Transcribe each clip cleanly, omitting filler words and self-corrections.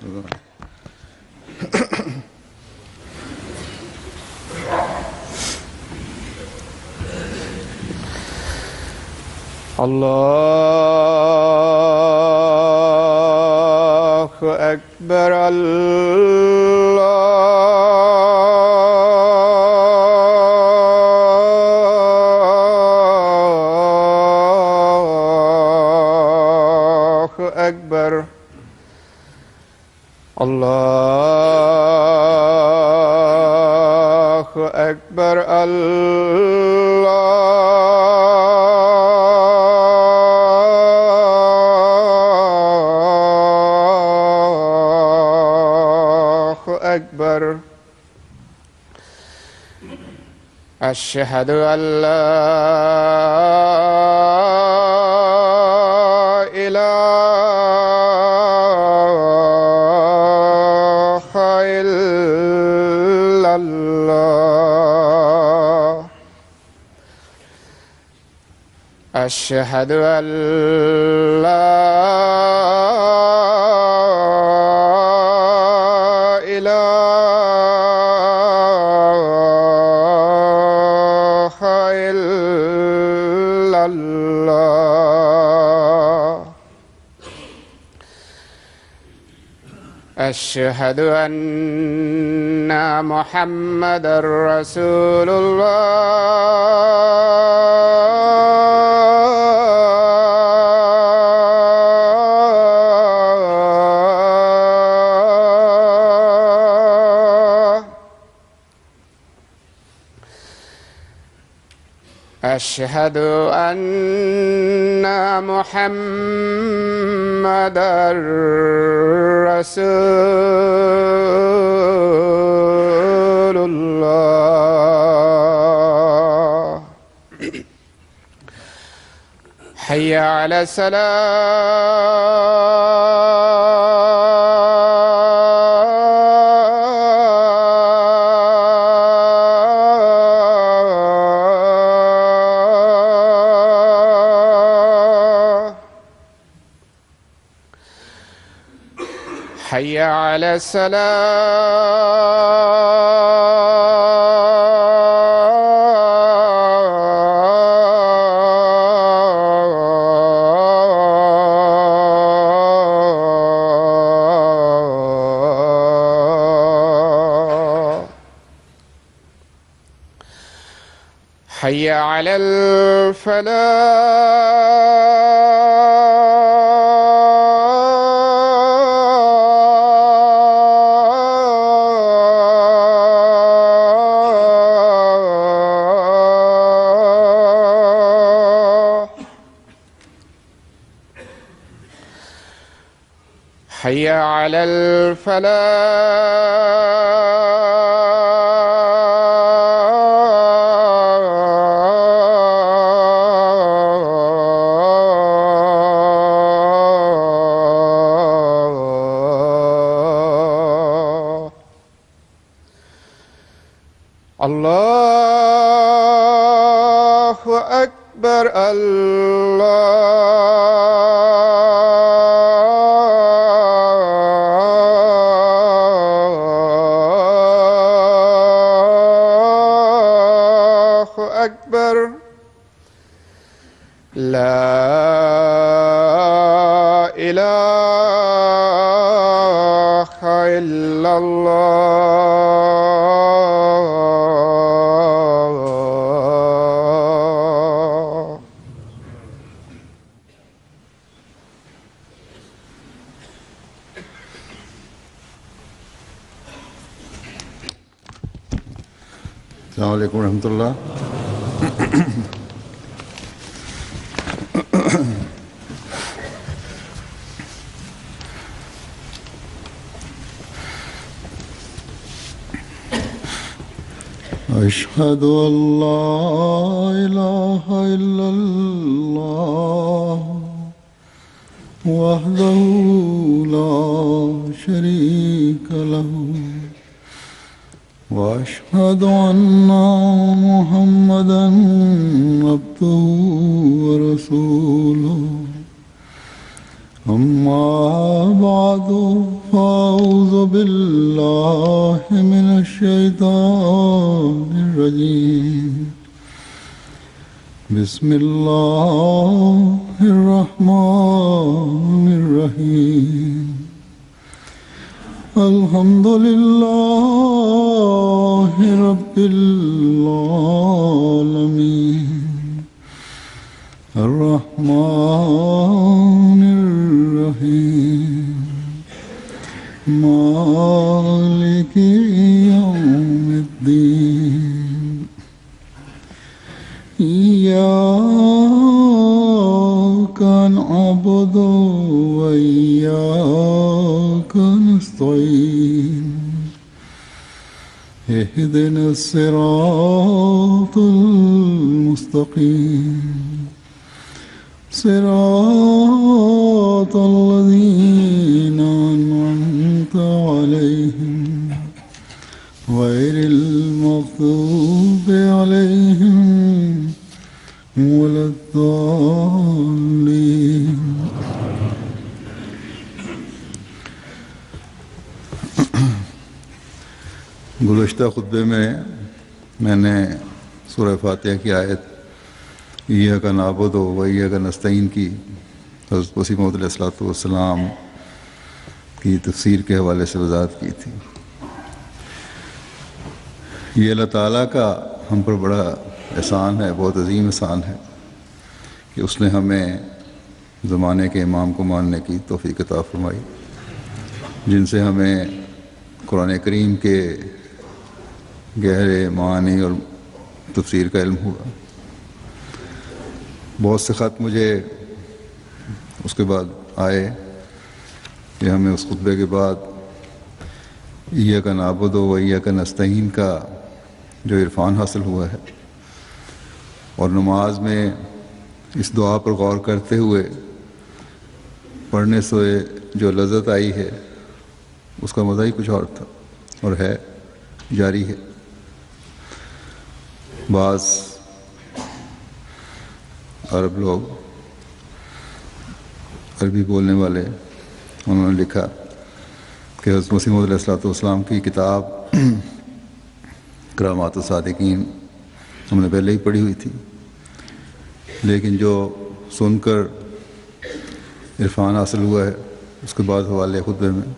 الله أكبر. الله أكبر. الله أكبر. أكبر. أشهد أن لا إله إلا الله. أشهد أن لا أشهد أن محمدًا رسول الله. أشهد أن محمدًا رسول الله. حي على الصلاة. حي على الصلاة. حي على الفلاح. حي على الفلاح. الله أكبر. الله أكبر. لا إله إلا الله. السلام عليكم ورحمة الله. أشهد أن لا إله إلا الله وحده لا شريك له وأشهد أن محمدًا عبده ورسوله. أما بعد فأعوذ بالله من الشيطان الرجيم بسم الله الرحمن الرحيم الحمد لله رب العالمين الرحمن الرحيم مالك يوم الدين إياك نعبد وإياك نستعين اهدنا الصراط المستقيم صراط الذين أنعمت عليهم غير المغضوب عليهم ولا الضالين گزشتہ خطبے میں نے سورہ فاتحہ کی آیت ایاک نعبد و ایاک نستعین کی حضرت مسیح موعود علیہ الصلوۃ والسلام کی تفسیر کے حوالے سے وضاحت کی تھی۔ یہ اللہ تعالیٰ کا ہم پر بڑا احسان ہے، بہت عظیم احسان ہے کہ اس نے ہمیں زمانے کے امام کو ماننے کی توفیق عطا فرمائی، جن سے ہمیں قرآن کریم کے گہرے معانی اور تفسیر کا علم ہوا۔ بہت سے خط مجھے اس کے بعد آئے کہ ہمیں اس خطبے کے بعد ایاک نعبد و ایاک نستعین کا جو عرفان حاصل ہوا ہے، اور نماز میں اس دعا پر غور کرتے ہوئے پڑھنے سے جو لذت آئی ہے اس کا مزہ ہی کچھ اور تھا، اور ہے، جاری ہے۔ بعض عرب لوگ، عربی بولنے والے، انہوں نے لکھا کہ حضرت مسیح موعود علیہ الصلوۃ والسلام کی کتاب کرامات الصادقین ہم نے پہلے ہی پڑھی ہوئی تھی، لیکن جو سن کر عرفان حاصل ہوا ہے اس کے بعد حوالے خطبے میں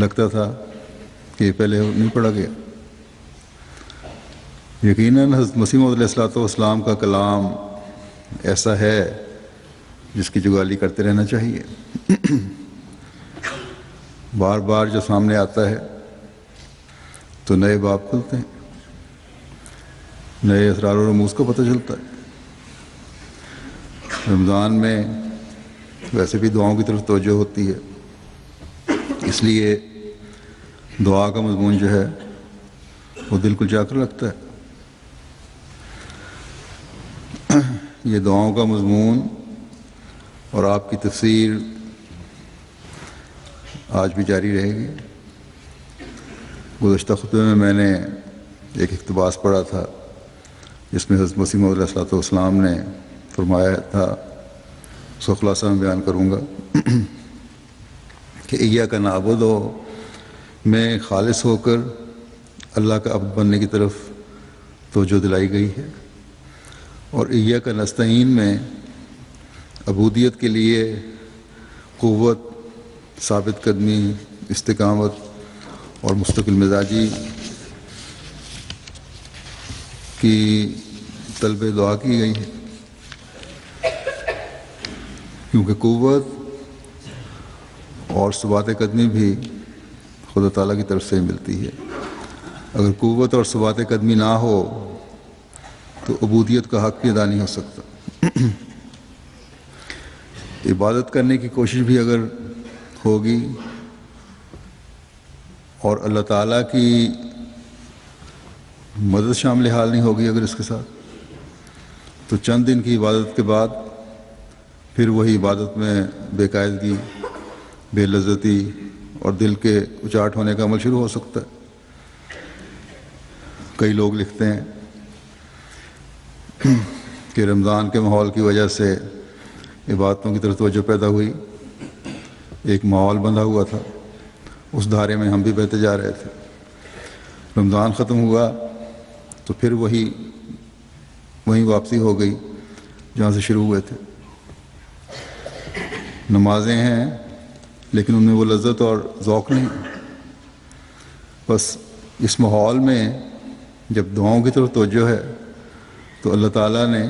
لگتا تھا کہ یہ پہلے نہیں پڑھا گیا۔ یقیناً حضرت مسیح موعود علیہ الصلوۃ والسلام کا کلام ایسا ہے جس کی جگالی کرتے رہنا چاہیے۔ بار بار جو سامنے آتا ہے تو نئے باب کھلتے ہیں، نئے اسرار و رموز کا پتہ چلتا ہے۔ رمضان میں ویسے بھی دعاؤں کی طرف توجہ ہوتی ہے، اس لیے دعا کا مضمون جو ہے وہ دل کو جا کر لگتا ہے۔ یہ دعاؤں کا مضمون اور آپ کی تفسیر آج بھی جاری رہے گی۔ گزشتہ خطبے میں نے ایک اقتباس پڑھا تھا جس میں حضرت مسیح موعود علیہ الصلوۃ والسلام نے فرمایا تھا، اس کو خلاصہ میں بیان کروں گا کہ ایاک نعبد میں خالص ہو کر اللہ کا عبد بننے کی طرف توجہ دلائی گئی ہے، اور ایاک نستعین میں عبودیت کے لیے قوت، ثابت قدمی، استقامت اور مستقل مزاجی کی طلب دعا کی گئی ہے، کیونکہ قوت اور ثبات قدمی بھی خدا تعالیٰ کی طرف سے ملتی ہے۔ اگر قوت اور ثبات قدمی نہ ہو تو عبودیت کا حق بھی ادا نہیں ہو سکتا۔ عبادت کرنے کی کوشش بھی اگر ہوگی اور اللہ تعالیٰ کی مدد شامل حال نہیں ہوگی اگر اس کے ساتھ، تو چند دن کی عبادت کے بعد پھر وہی عبادت میں بے قاعدگی، بے لذتی اور دل کے اچاٹ ہونے کا عمل شروع ہو سکتا ہے۔ کئی لوگ لکھتے ہیں کہ رمضان کے ماحول کی وجہ سے عبادتوں کی طرف توجہ پیدا ہوئی، ایک ماحول بندھا ہوا تھا، اس دھارے میں ہم بھی بہتے جا رہے تھے۔ رمضان ختم ہوا تو پھر وہیں واپسی ہو گئی جہاں سے شروع ہوئے تھے۔ نمازیں ہیں لیکن ان میں وہ لذت اور ذوق نہیں۔ بس اس ماحول میں جب دعاؤں کی طرف توجہ ہے تو اللہ تعالیٰ نے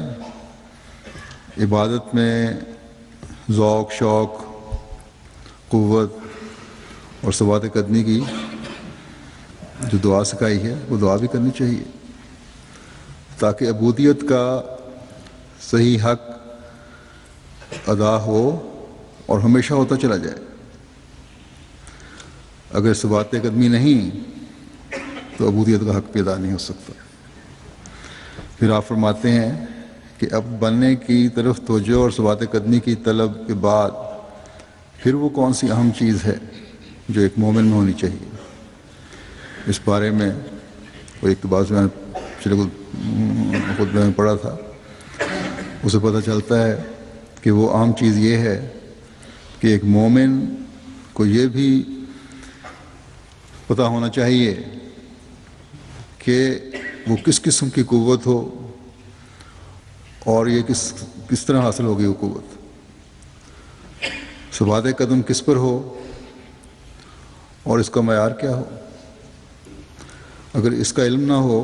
عبادت میں ذوق، شوق، قوت اور ثبات قدمی کی جو دعا سکھائی ہے وہ دعا بھی کرنی چاہیے، تاکہ عبودیت کا صحیح حق ادا ہو اور ہمیشہ ہوتا چلا جائے۔ اگر ثبات قدمی نہیں تو عبودیت کا حق پیدا نہیں ہو سکتا۔ پھر آپ فرماتے ہیں کہ اب بننے کی طرف توجہ اور ثبات قدمی کی طلب کے بعد پھر وہ کون سی اہم چیز ہے جو ایک مومن میں ہونی چاہیے؟ اس بارے میں وہ اقتباس میں پچھلے خطبے میں پڑھا تھا، اسے پتہ چلتا ہے کہ وہ اہم چیز یہ ہے کہ ایک مومن کو یہ بھی پتہ ہونا چاہیے کہ وہ کس قسم کی قوت ہو اور یہ کس طرح حاصل ہوگی وہ قوت، ثبات قدم کس پر ہو اور اس کا معیار کیا ہو۔ اگر اس کا علم نہ ہو،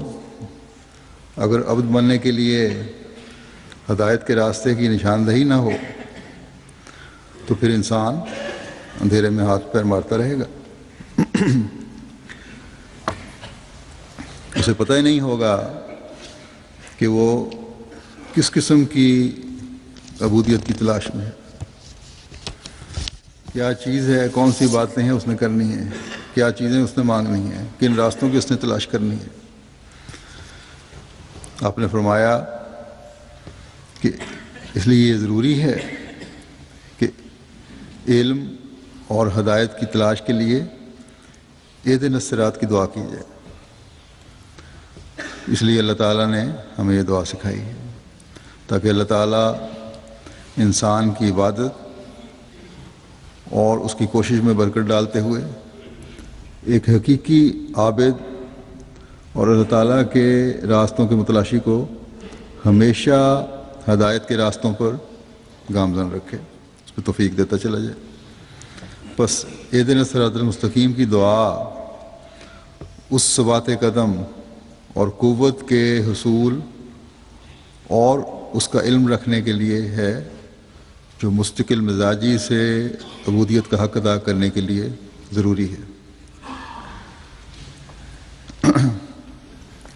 اگر عبد بننے کے لیے ہدایت کے راستے کی نشاندہی نہ ہو تو پھر انسان اندھیرے میں ہاتھ پیر مارتا رہے گا، اسے پتہ ہی نہیں ہوگا کہ وہ کس قسم کی عبودیت کی تلاش میں ہے، کیا چیز ہے، کون سی باتیں ہیں اس نے کرنی ہیں، کیا چیزیں اس نے مانگنی ہیں، کن راستوں کی اس نے تلاش کرنی ہے۔ آپ نے فرمایا کہ اس لیے یہ ضروری ہے کہ علم اور ہدایت کی تلاش کے لیے اہدنا الصراط کی دعا کی جائے۔ اس لیے اللہ تعالیٰ نے ہمیں یہ دعا سکھائی ہے تاکہ اللہ تعالیٰ انسان کی عبادت اور اس کی کوشش میں برکت ڈالتے ہوئے ایک حقیقی عابد اور اللہ تعالیٰ کے راستوں کے متلاشی کو ہمیشہ ہدایت کے راستوں پر گامزن رکھے، اس پہ توفیق دیتا چلا جائے۔ بس اہدنا الصراط المستقیم کی دعا اس ثبات قدم اور قوت کے حصول اور اس کا علم رکھنے کے لیے ہے جو مستقل مزاجی سے عبودیت کا حق ادا کرنے کے لیے ضروری ہے۔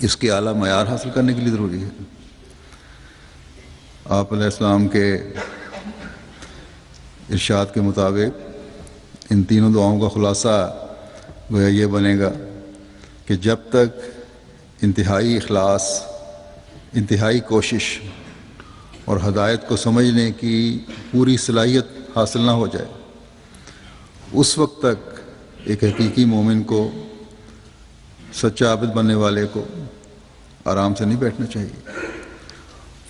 اس کے اعلیٰ معیار حاصل کرنے کے لیے ضروری ہے۔ آپ علیہ السلام کے ارشاد کے مطابق ان تینوں دعاؤں کا خلاصہ گویا یہ بنے گا کہ جب تک انتہائی اخلاص، انتہائی کوشش اور ہدایت کو سمجھنے کی پوری صلاحیت حاصل نہ ہو جائے، اس وقت تک ایک حقیقی مومن کو، سچا عابد بننے والے کو آرام سے نہیں بیٹھنا چاہیے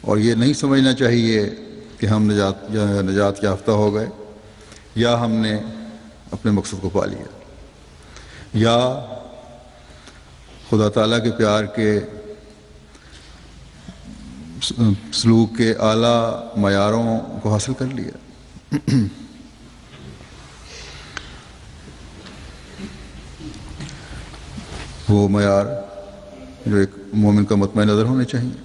اور یہ نہیں سمجھنا چاہیے کہ ہم نجات یافتہ ہو گئے یا ہم نے اپنے مقصد کو پا لیا یا خدا تعالیٰ کے پیار کے سلوک کے اعلیٰ معیاروں کو حاصل کر لیا۔ وہ معیار جو ایک مومن کا مطمئن نظر ہونے چاہیے۔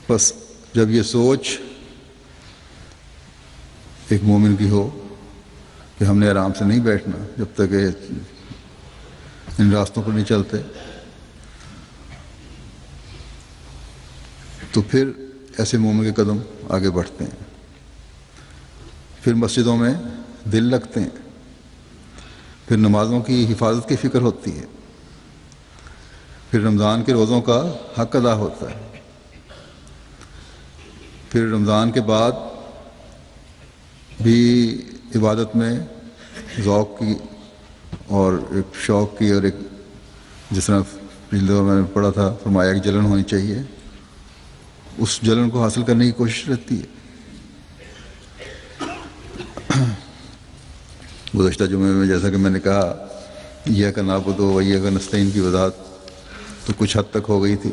بس جب یہ سوچ ایک مومن کی ہو کہ ہم نے آرام سے نہیں بیٹھنا جب تک ان راستوں پر نہیں چلتے، تو پھر ایسے مومن کے قدم آگے بڑھتے ہیں، پھر مسجدوں میں دل لگتے ہیں، پھر نمازوں کی حفاظت کی فکر ہوتی ہے، پھر رمضان کے روزوں کا حق ادا ہوتا ہے، پھر رمضان کے بعد بھی عبادت میں ذوق کی اور ایک شوق کی اور ایک جس طرح پچھلے دور میں نے پڑھا تھا فرمایا کہ جلن ہونی چاہیے، اس جلن کو حاصل کرنے کی کوشش رہتی ہے۔ گزشتہ جمعے میں جیسا کہ میں نے کہا ایاک نعبد و ایاک نستعین کی وضاحت تو کچھ حد تک ہو گئی تھی،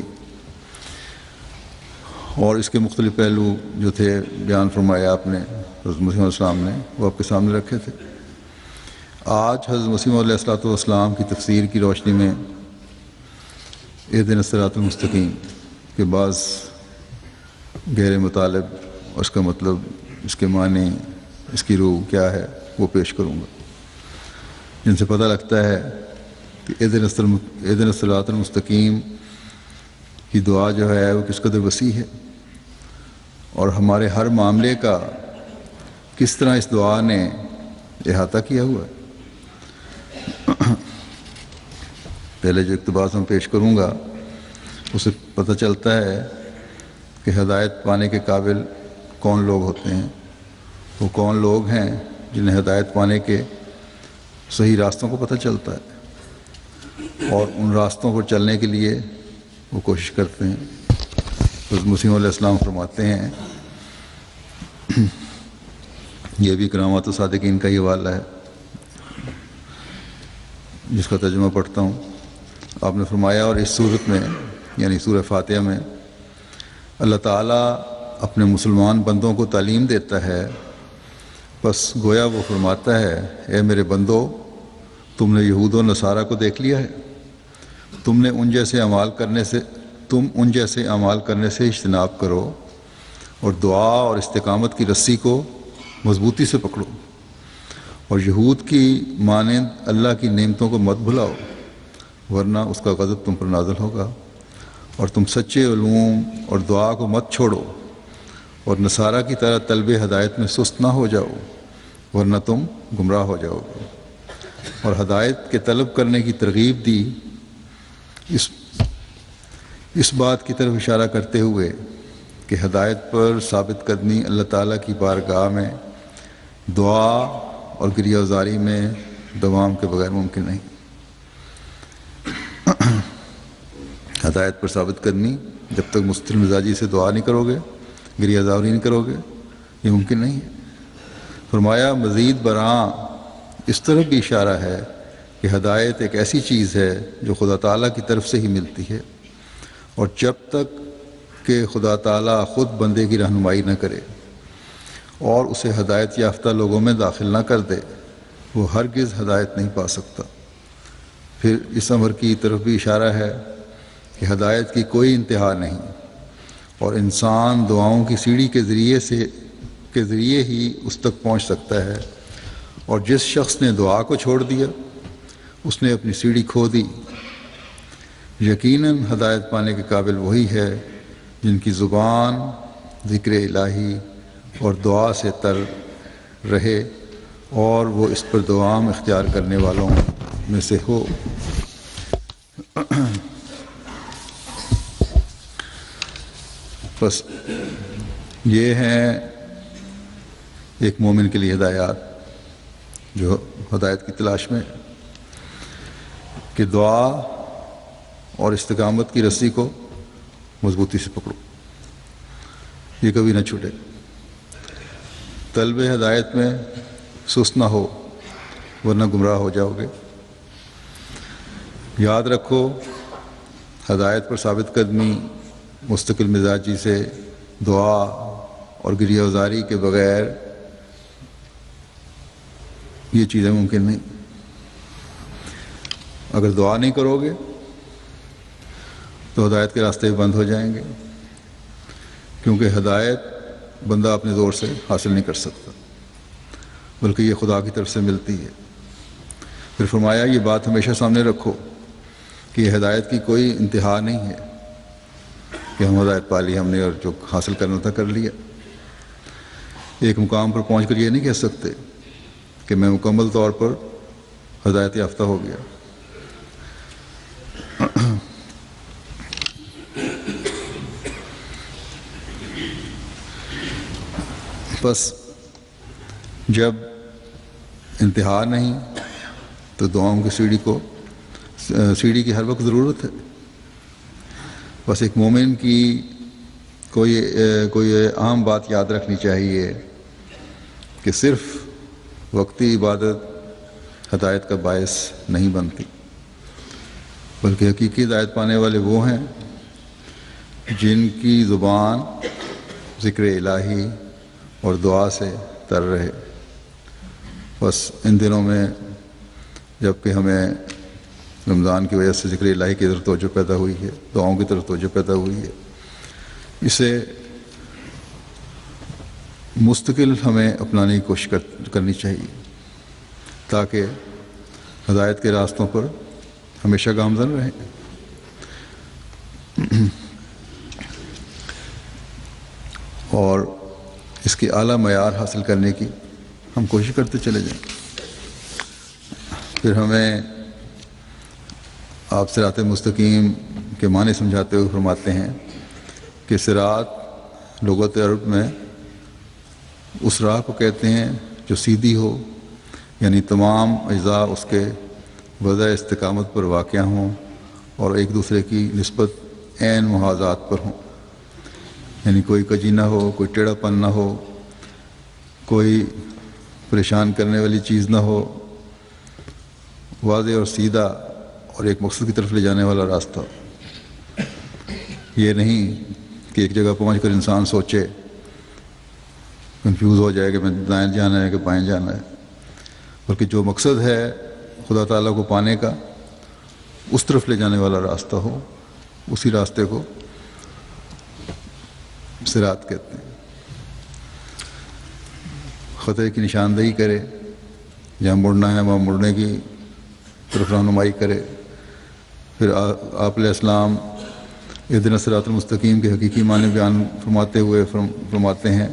اور اس کے مختلف پہلو جو تھے بیان فرمایا آپ نے، حضرت مسیح علیہ السلام نے وہ آپ کے سامنے رکھے تھے۔ آج حضرت مسیح علیہ السلام کی تفسیر کی روشنی میں اہدنا الصراط المستقیم کے بعض گہرے مطالب اور اس کا مطلب، اس کے معنی، اس کی روح کیا ہے وہ پیش کروں گا، جن سے پتہ لگتا ہے کہ اہدنا الصراط المستقیم کی دعا جو ہے وہ کس قدر وسیع ہے، اور ہمارے ہر معاملے کا کس طرح اس دعا نے احاطہ کیا ہوا ہے۔ پہلے جو اقتباس میں پیش کروں گا اسے پتہ چلتا ہے کہ ہدایت پانے کے قابل کون لوگ ہوتے ہیں۔ وہ کون لوگ ہیں جنہیں ہدایت پانے کے صحیح راستوں کو پتہ چلتا ہے اور ان راستوں پر چلنے کے لیے وہ کوشش کرتے ہیں۔ حضرت مسیح علیہ السلام فرماتے ہیں، یہ بھی کرامات الصادقین کا ہی حوالہ ہے جس کا ترجمہ پڑھتا ہوں۔ آپ نے فرمایا، اور اس صورت میں یعنی سورہ فاتحہ میں اللہ تعالیٰ اپنے مسلمان بندوں کو تعلیم دیتا ہے، بس گویا وہ فرماتا ہے، اے میرے بندو، تم نے یہود و نصارہ کو دیکھ لیا ہے، تم ان جیسے اعمال کرنے سے اجتناب کرو اور دعا اور استقامت کی رسی کو مضبوطی سے پکڑو، اور یہود کی مانند اللہ کی نعمتوں کو مت بھلاؤ، ورنہ اس کا غضب تم پر نازل ہوگا، اور تم سچے علوم اور دعا کو مت چھوڑو، اور نصارہ کی طرح طلب ہدایت میں سست نہ ہو جاؤ، ورنہ تم گمراہ ہو جاؤ گے۔ اور ہدایت کے طلب کرنے کی ترغیب دی، اس بات کی طرف اشارہ کرتے ہوئے کہ ہدایت پر ثابت قدمی اللہ تعالیٰ کی بارگاہ میں دعا اور گریہ وزاری میں دوام کے بغیر ممکن نہیں۔ ہدایت پر ثابت قدمی جب تک مستقل مزاجی سے دعا نہیں کرو گے، گریہ وزاری نہیں کرو گے، یہ ممکن نہیں ہے۔ فرمایا مزید برآں اس طرف بھی اشارہ ہے کہ ہدایت ایک ایسی چیز ہے جو خدا تعالیٰ کی طرف سے ہی ملتی ہے، اور جب تک کہ خدا تعالیٰ خود بندے کی رہنمائی نہ کرے اور اسے ہدایت یافتہ لوگوں میں داخل نہ کر دے، وہ ہرگز ہدایت نہیں پا سکتا۔ پھر اس امر کی طرف بھی اشارہ ہے کہ ہدایت کی کوئی انتہا نہیں، اور انسان دعاؤں کی سیڑھی کے ذریعے ہی اس تک پہنچ سکتا ہے، اور جس شخص نے دعا کو چھوڑ دیا اس نے اپنی سیڑھی کھو دی۔ یقیناً ہدایت پانے کے قابل وہی ہے جن کی زبان ذکر الہی اور دعا سے تر رہے اور وہ اس پر دوام اختیار کرنے والوں میں سے ہو۔ بس یہ ہیں ایک مومن کے لیے ہدایات جو ہدایت کی تلاش میں کہ دعا اور استقامت کی رسی کو مضبوطی سے پکڑو، یہ کبھی نہ چھوٹے، طلب ہدایت میں سست نہ ہو ورنہ گمراہ ہو جاؤ گے۔ یاد رکھو ہدایت پر ثابت قدمی مستقل مزاجی سے دعا اور گریہ وزاری کے بغیر یہ چیزیں ممکن نہیں۔ اگر دعا نہیں کرو گے تو ہدایت کے راستے بند ہو جائیں گے، کیونکہ ہدایت بندہ اپنے زور سے حاصل نہیں کر سکتا، بلکہ یہ خدا کی طرف سے ملتی ہے۔ پھر فرمایا یہ بات ہمیشہ سامنے رکھو کہ یہ ہدایت کی کوئی انتہا نہیں ہے کہ ہم ہدایت پا لی ہم نے اور جو حاصل کرنا تھا کر لیا۔ ایک مقام پر پہنچ کر یہ نہیں کہہ سکتے کہ میں مکمل طور پر ہدایت یافتہ ہو گیا۔ بس جب انتہا نہیں تو دعاؤں کی سیڑھی کی ہر وقت ضرورت ہے۔ بس ایک مومن کی کوئی عام بات یاد رکھنی چاہیے کہ صرف وقتی عبادت ہدایت کا باعث نہیں بنتی، بلکہ حقیقی ہدایت پانے والے وہ ہیں جن کی زبان ذکر الہی اور دعا سے تر رہے۔ بس ان دنوں میں جب کہ ہمیں رمضان کی وجہ سے ذکر الہی کی طرف توجہ پیدا ہوئی ہے، دعاؤں کی طرف توجہ پیدا ہوئی ہے، اسے مستقل ہمیں اپنانے کی کوشش کرنی چاہیے تاکہ ہدایت کے راستوں پر ہمیشہ گامزن رہیں۔ اور اس کی اعلیٰ معیار حاصل کرنے کی ہم کوشش کرتے چلے جائیں۔ پھر ہمیں آپ صراط مستقیم کے معنی سمجھاتے ہوئے فرماتے ہیں کہ صراط لغت عرب میں اس راہ کو کہتے ہیں جو سیدھی ہو، یعنی تمام اجزاء اس کے وضع استقامت پر واقع ہوں اور ایک دوسرے کی نسبت عین محاذات پر ہوں، یعنی کوئی کجی نہ ہو، کوئی ٹیڑھا پن نہ ہو، کوئی پریشان کرنے والی چیز نہ ہو، واضح اور سیدھا اور ایک مقصد کی طرف لے جانے والا راستہ۔ یہ نہیں کہ ایک جگہ پہنچ کر انسان سوچے، کنفیوز ہو جائے کہ میں دائیں جانا ہے کہ بائیں جانا ہے، بلکہ جو مقصد ہے خدا تعالیٰ کو پانے کا، اس طرف لے جانے والا راستہ ہو، اسی راستے کو صراط کہتے ہیں۔ خطے کی نشاندہی کرے، جہاں مڑنا ہے وہاں مڑنے کی طرف رہنمائی کرے۔ پھر آپ علیہ السلام اہدنا الصراط المستقیم کے حقیقی معنی بیان فرماتے ہوئے فرماتے ہیں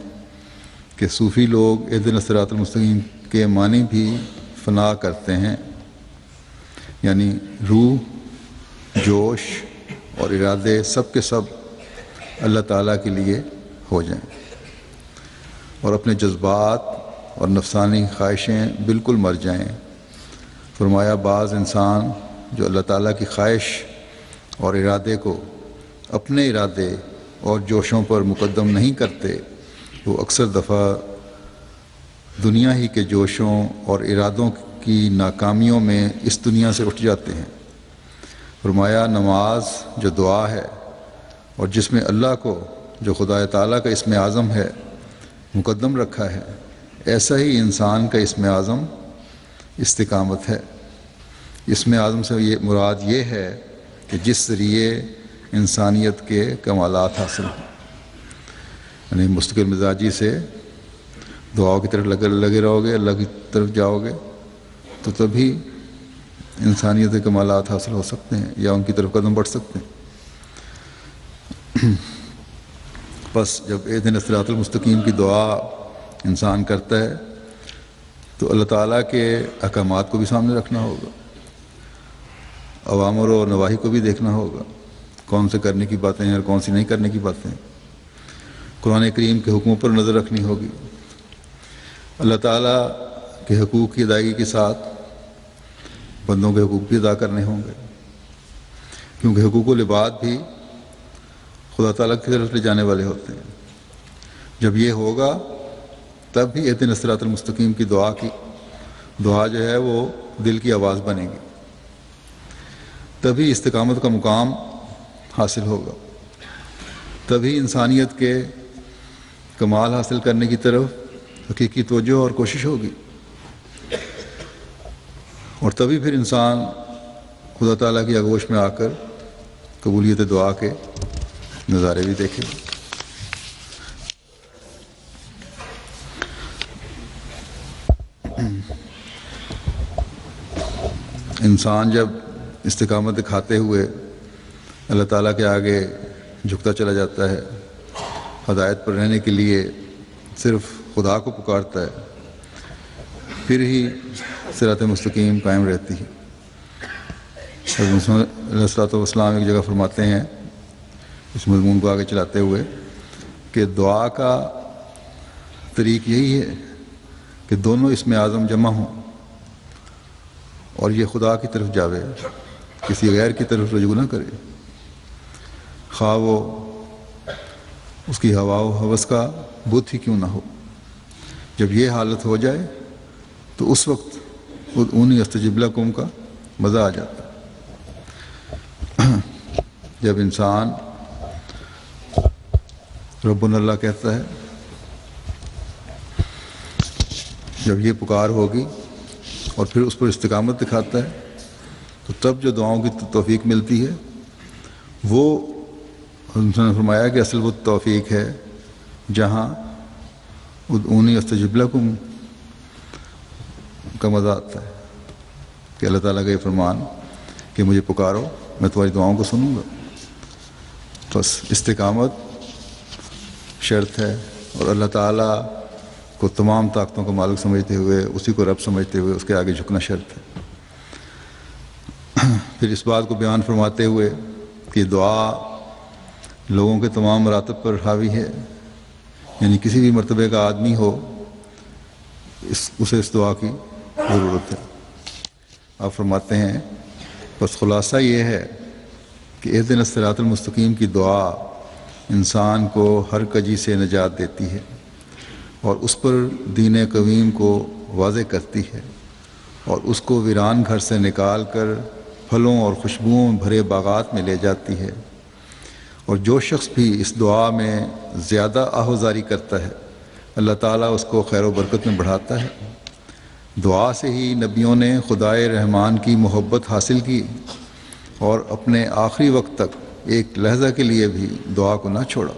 کہ صوفی لوگ اہدنا الصراط المستقیم کے معنی بھی فنا کرتے ہیں، یعنی روح، جوش اور ارادے سب کے سب اللہ تعالیٰ کے لیے ہو جائیں اور اپنے جذبات اور نفسانی خواہشیں بالکل مر جائیں۔ فرمایا بعض انسان جو اللہ تعالیٰ کی خواہش اور ارادے کو اپنے ارادے اور جوشوں پر مقدم نہیں کرتے، وہ اکثر دفعہ دنیا ہی کے جوشوں اور ارادوں کی ناکامیوں میں اس دنیا سے اٹھ جاتے ہیں۔ فرمایا نماز جو دعا ہے اور جس میں اللہ کو جو خدا تعالیٰ کا اسم اعظم ہے مقدم رکھا ہے، ایسا ہی انسان کا اسم اعظم استقامت ہے۔ اسم اعظم سے یہ مراد یہ ہے کہ جس ذریعے انسانیت کے کمالات حاصل ہوں، یعنی مستقل مزاجی سے دعاؤں کی طرف لگے رہو گے، اللہ کی طرف جاؤ گے تو تبھی انسانیت کے کمالات حاصل ہو سکتے ہیں یا ان کی طرف قدم بڑھ سکتے ہیں۔ بس جب اہدنا الصراط المستقیم کی دعا انسان کرتا ہے تو اللہ تعالیٰ کے احکامات کو بھی سامنے رکھنا ہوگا، اوامر و نواہی کو بھی دیکھنا ہوگا، کون سے کرنے کی باتیں ہیں اور کون سی نہیں کرنے کی باتیں ہیں، قرآن کریم کے حکموں پر نظر رکھنی ہوگی، اللہ تعالیٰ کے حقوق کی ادائیگی کے ساتھ بندوں کے حقوق بھی ادا کرنے ہوں گے، کیونکہ حقوق العباد بھی خدا تعالیٰ کی طرف لے جانے والے ہوتے ہیں۔ جب یہ ہوگا تب بھی اہدنا الصراط المستقیم کی دعا جو ہے وہ دل کی آواز بنے گی، تبھی استقامت کا مقام حاصل ہوگا، تبھی انسانیت کے کمال حاصل کرنے کی طرف حقیقی توجہ اور کوشش ہوگی، اور تبھی پھر انسان خدا تعالیٰ کی آغوش میں آ کر قبولیت دعا کے نظارے بھی دیکھے۔ انسان جب استقامت دکھاتے ہوئے اللہ تعالیٰ کے آگے جھکتا چلا جاتا ہے، ہدایت پر رہنے کے لیے صرف خدا کو پکارتا ہے، پھر ہی صراط مستقیم قائم رہتی ہے۔ حضرت علیہ الصلوۃ والسلام ایک جگہ فرماتے ہیں اس مضمون کو آگے چلاتے ہوئے کہ دعا کا طریق یہی ہے کہ دونوں اسم اعظم جمع ہوں اور یہ خدا کی طرف جاوے، کسی غیر کی طرف رجوع نہ کرے، خواہ وہ اس کی ہوا و ہوس کا بت ہی کیوں نہ ہو۔ جب یہ حالت ہو جائے تو اس وقت ادعونی استجب لکم کا مزہ آ جاتا ہے۔ جب انسان ربنا اللہ کہتا ہے، جب یہ پکار ہوگی اور پھر اس پر استقامت دکھاتا ہے، تو تب جو دعاؤں کی توفیق ملتی ہے وہ انہوں نے فرمایا کہ اصل وہ توفیق ہے جہاں ادعونی استجب لکم کا مزہ آتا ہے، کہ اللہ تعالیٰ کا یہ فرمان کہ مجھے پکارو میں تمہاری دعاؤں کو سنوں گا۔ بس استقامت شرط ہے، اور اللہ تعالیٰ کو تمام طاقتوں کا مالک سمجھتے ہوئے، اسی کو رب سمجھتے ہوئے اس کے آگے جھکنا شرط ہے۔ پھر اس بات کو بیان فرماتے ہوئے کہ دعا لوگوں کے تمام مراتب پر حاوی ہے، یعنی کسی بھی مرتبے کا آدمی ہو اسے اس دعا کی ضرورت ہے۔ آپ فرماتے ہیں بس خلاصہ یہ ہے کہ اہدنا الصراط المستقیم کی دعا انسان کو ہر کجی سے نجات دیتی ہے اور اس پر دین قویم کو واضح کرتی ہے، اور اس کو ویران گھر سے نکال کر پھلوں اور خوشبوؤں بھرے باغات میں لے جاتی ہے۔ اور جو شخص بھی اس دعا میں زیادہ آہوزاری کرتا ہے اللہ تعالیٰ اس کو خیر و برکت میں بڑھاتا ہے۔ دعا سے ہی نبیوں نے خدائے رحمان کی محبت حاصل کی، اور اپنے آخری وقت تک ایک لحظہ کے لیے بھی دعا کو نہ چھوڑا،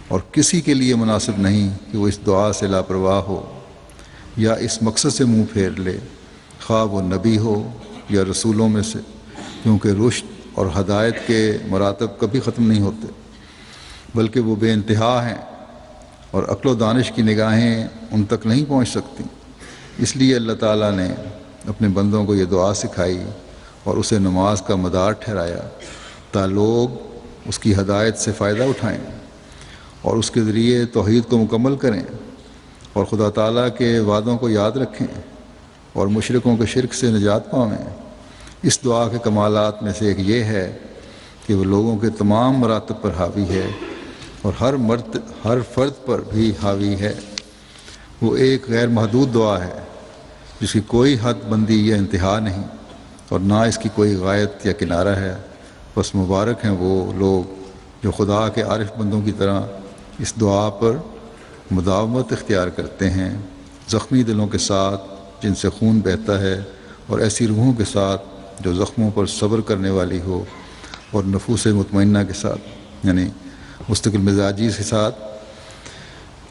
اور کسی کے لیے مناسب نہیں کہ وہ اس دعا سے لاپرواہ ہو یا اس مقصد سے منہ پھیر لے، خواہ وہ نبی ہو یا رسولوں میں سے، کیونکہ رشد اور ہدایت کے مراتب کبھی ختم نہیں ہوتے، بلکہ وہ بے انتہا ہیں، اور عقل و دانش کی نگاہیں ان تک نہیں پہنچ سکتی۔ اس لیے اللہ تعالیٰ نے اپنے بندوں کو یہ دعا سکھائی اور اسے نماز کا مدار ٹھہرایا تا لوگ اس کی ہدایت سے فائدہ اٹھائیں اور اس کے ذریعے توحید کو مکمل کریں اور خدا تعالیٰ کے وعدوں کو یاد رکھیں اور مشرکوں کے شرک سے نجات پائیں۔ اس دعا کے کمالات میں سے ایک یہ ہے کہ وہ لوگوں کے تمام مراتب پر حاوی ہے اور ہر فرد پر بھی حاوی ہے۔ وہ ایک غیر محدود دعا ہے جس کی کوئی حد بندی یا انتہا نہیں، اور نہ اس کی کوئی غایت یا کنارہ ہے۔ بس مبارک ہیں وہ لوگ جو خدا کے عارف بندوں کی طرح اس دعا پر مداومت اختیار کرتے ہیں، زخمی دلوں کے ساتھ جن سے خون بہتا ہے، اور ایسی روحوں کے ساتھ جو زخموں پر صبر کرنے والی ہو، اور نفوس مطمئنہ کے ساتھ یعنی مستقل مزاجی کے ساتھ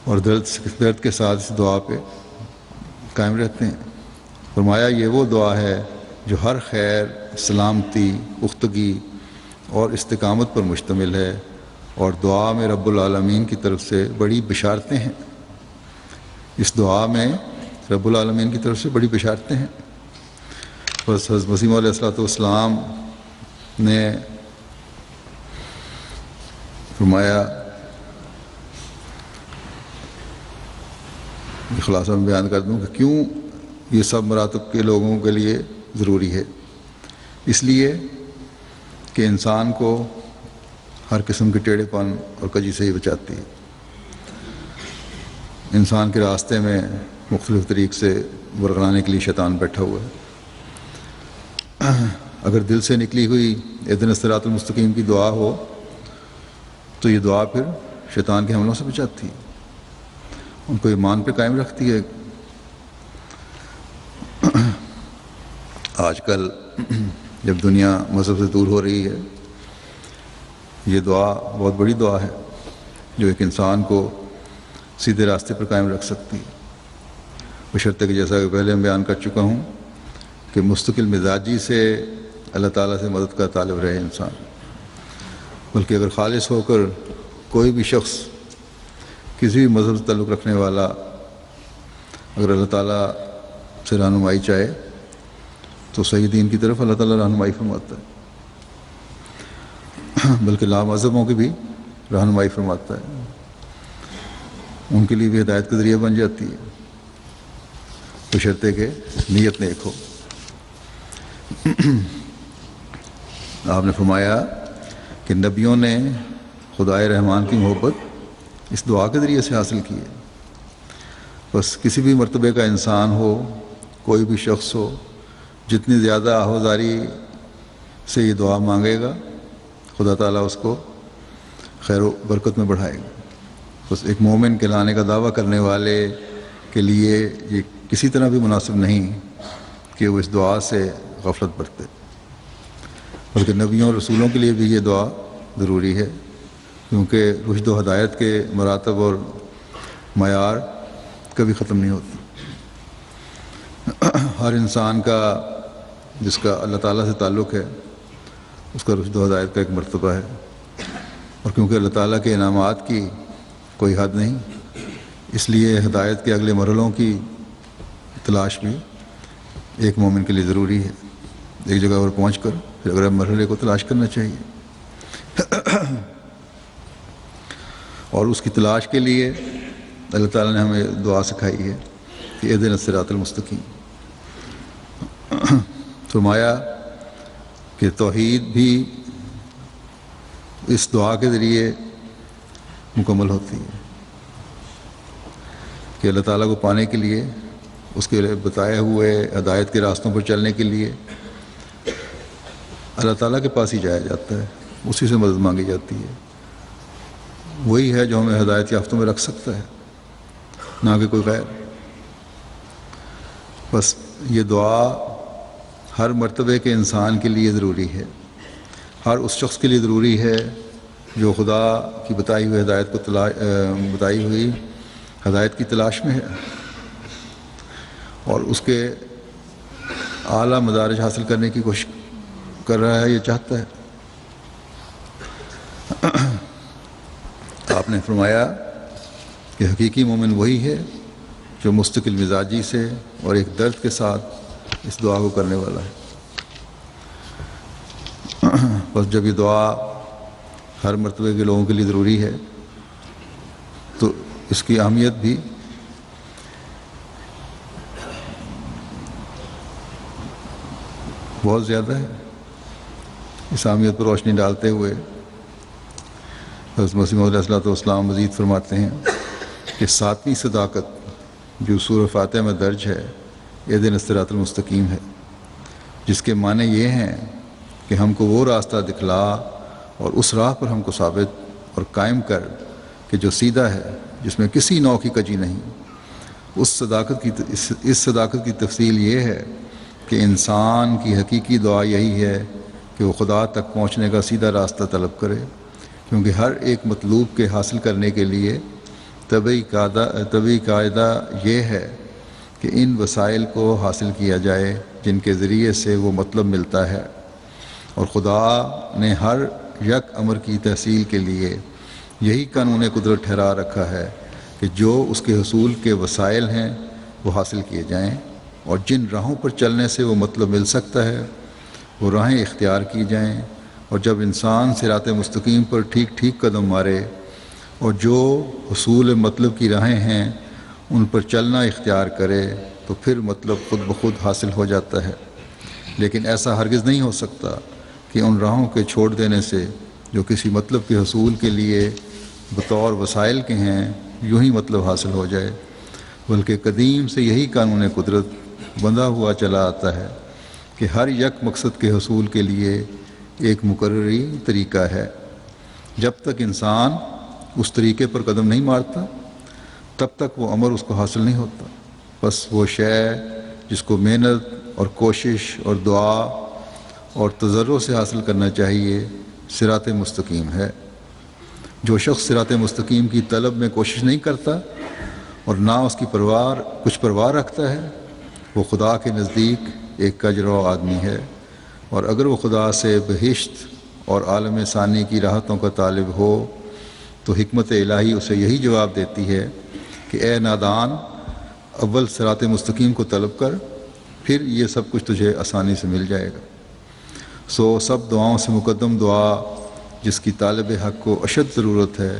اور درد کے ساتھ اس دعا پہ قائم رہتے ہیں۔ فرمایا یہ وہ دعا ہے جو ہر خیر، سلامتی، پختگی اور استقامت پر مشتمل ہے، اور دعا میں رب العالمین کی طرف سے بڑی بشارتیں ہیں۔ اس دعا میں رب العالمین کی طرف سے بڑی بشارتیں ہیں۔ بس حضرت مسیح علیہ السلام نے فرمایا، خلاصہ میں بیان کر دوں کہ کیوں یہ سب مراتب کے لوگوں کے لیے ضروری ہے۔ اس لیے کہ انسان کو ہر قسم کے ٹیڑھے پن اور کجی سے ہی بچاتی ہے۔ انسان کے راستے میں مختلف طریق سے ورگلانے کے لیے شیطان بیٹھا ہوا ہے۔ اگر دل سے نکلی ہوئی اہدنا الصراط المستقیم کی دعا ہو تو یہ دعا پھر شیطان کے حملوں سے بچاتی ہے، ان کو ایمان پہ قائم رکھتی ہے۔ آج کل جب دنیا مذہب سے دور ہو رہی ہے، یہ دعا بہت بڑی دعا ہے جو ایک انسان کو سیدھے راستے پر قائم رکھ سکتی ہے، بشرطے کہ جیسا کہ پہلے میں بیان کر چکا ہوں کہ مستقل مزاجی سے اللہ تعالیٰ سے مدد کا طالب رہے انسان، بلکہ اگر خالص ہو کر کوئی بھی شخص کسی بھی مذہب سے تعلق رکھنے والا اگر اللہ تعالیٰ سے رہنمائی چاہے تو صحیح دین کی طرف اللہ تعالیٰ رہنمائی فرماتا ہے، بلکہ لامذہبوں کی بھی رہنمائی فرماتا ہے، ان کے لیے بھی ہدایت کا ذریعہ بن جاتی ہے، بشرطے کہ نیت نیک ہو۔ آپ نے فرمایا کہ نبیوں نے خدائے رحمان کی محبت اس دعا کے ذریعے سے حاصل کی ہے۔ بس کسی بھی مرتبے کا انسان ہو کوئی بھی شخص ہو جتنی زیادہ آہوزاری سے یہ دعا مانگے گا خدا تعالیٰ اس کو خیر و برکت میں بڑھائے گا. بس ایک مومن کہلانے کا دعویٰ کرنے والے کے لیے یہ کسی طرح بھی مناسب نہیں کہ وہ اس دعا سے غفلت برتے، بلکہ نبیوں اور رسولوں کے لیے بھی یہ دعا ضروری ہے، کیونکہ رشد و ہدایت کے مراتب اور معیار کبھی ختم نہیں ہوتے. ہر انسان کا جس کا اللہ تعالیٰ سے تعلق ہے اس کا رشد و ہدایت کا ایک مرتبہ ہے، اور کیونکہ اللہ تعالیٰ کے انعامات کی کوئی حد نہیں، اس لیے ہدایت کے اگلے مرحلوں کی تلاش بھی ایک مومن کے لیے ضروری ہے. ایک جگہ پر پہنچ کر پھر اگلے مرحلے کو تلاش کرنا چاہیے، اور اس کی تلاش کے لیے اللہ تعالیٰ نے ہمیں دعا سکھائی ہے کہ اہدنا الصراط المستقیم. فرمایا کہ توحید بھی اس دعا کے ذریعے مکمل ہوتی ہے کہ اللہ تعالیٰ کو پانے کے لیے، اس کے بتائے ہوئے ہدایت کے راستوں پر چلنے کے لیے اللہ تعالیٰ کے پاس ہی جایا جاتا ہے، اسی سے مدد مانگی جاتی ہے. وہی ہے جو ہمیں ہدایت یافتوں میں رکھ سکتا ہے، نہ کہ کوئی غیر. بس یہ دعا ہر مرتبے کے انسان کے لیے ضروری ہے، ہر اس شخص کے لیے ضروری ہے جو خدا کی بتائی ہوئی ہدایت کی تلاش میں ہے اور اس کے اعلیٰ مدارج حاصل کرنے کی کوشش کر رہا ہے، یہ چاہتا ہے. آپ نے فرمایا کہ حقیقی مومن وہی ہے جو مستقل مزاجی سے اور ایک درد کے ساتھ اس دعا کو کرنے والا ہے. بس جب یہ دعا ہر مرتبے کے لوگوں کے لیے ضروری ہے تو اس کی اہمیت بھی بہت زیادہ ہے. اس اہمیت پر روشنی ڈالتے ہوئے حضرت مسیح موعود علیہ الصلوۃ والسلام مزید فرماتے ہیں کہ 7ویں صداقت جو سورہ فاتحہ میں درج ہے اہدنا الصراط المستقیم ہے، جس کے معنی یہ ہیں کہ ہم کو وہ راستہ دکھلا اور اس راہ پر ہم کو ثابت اور قائم کر کہ جو سیدھا ہے، جس میں کسی نوع کی کجی نہیں. اس صداقت کی تفصیل یہ ہے کہ انسان کی حقیقی دعا یہی ہے کہ وہ خدا تک پہنچنے کا سیدھا راستہ طلب کرے، کیونکہ ہر ایک مطلوب کے حاصل کرنے کے لیے طبعی قاعدہ یہ ہے کہ ان وسائل کو حاصل کیا جائے جن کے ذریعے سے وہ مطلب ملتا ہے. اور خدا نے ہر یک امر کی تحصیل کے لیے یہی قانون قدرت ٹھہرا رکھا ہے کہ جو اس کے حصول کے وسائل ہیں وہ حاصل کیے جائیں، اور جن راہوں پر چلنے سے وہ مطلب مل سکتا ہے وہ راہیں اختیار کی جائیں. اور جب انسان صراط مستقیم پر ٹھیک ٹھیک قدم مارے اور جو حصول مطلب کی راہیں ہیں ان پر چلنا اختیار کرے تو پھر مطلب خود بخود حاصل ہو جاتا ہے. لیکن ایسا ہرگز نہیں ہو سکتا کہ ان راہوں کے چھوڑ دینے سے جو کسی مطلب کے حصول کے لیے بطور وسائل کے ہیں یوں ہی مطلب حاصل ہو جائے، بلکہ قدیم سے یہی قانون قدرت بندھا ہوا چلا آتا ہے کہ ہر یک مقصد کے حصول کے لیے ایک مقرری طریقہ ہے. جب تک انسان اس طریقے پر قدم نہیں مارتا تب تک وہ امر اس کو حاصل نہیں ہوتا. بس وہ شے جس کو محنت اور کوشش اور دعا اور تضرع سے حاصل کرنا چاہیے صراط مستقیم ہے. جو شخص صراط مستقیم کی طلب میں کوشش نہیں کرتا اور نہ اس کی کچھ پرواہ رکھتا ہے وہ خدا کے نزدیک ایک کجرو آدمی ہے. اور اگر وہ خدا سے بہشت اور عالم ثانی کی راحتوں کا طالب ہو تو حکمت الہی اسے یہی جواب دیتی ہے کہ اے نادان، اول صراط مستقیم کو طلب کر، پھر یہ سب کچھ تجھے آسانی سے مل جائے گا. سو سب دعاؤں سے مقدم دعا جس کی طالب حق کو اشد ضرورت ہے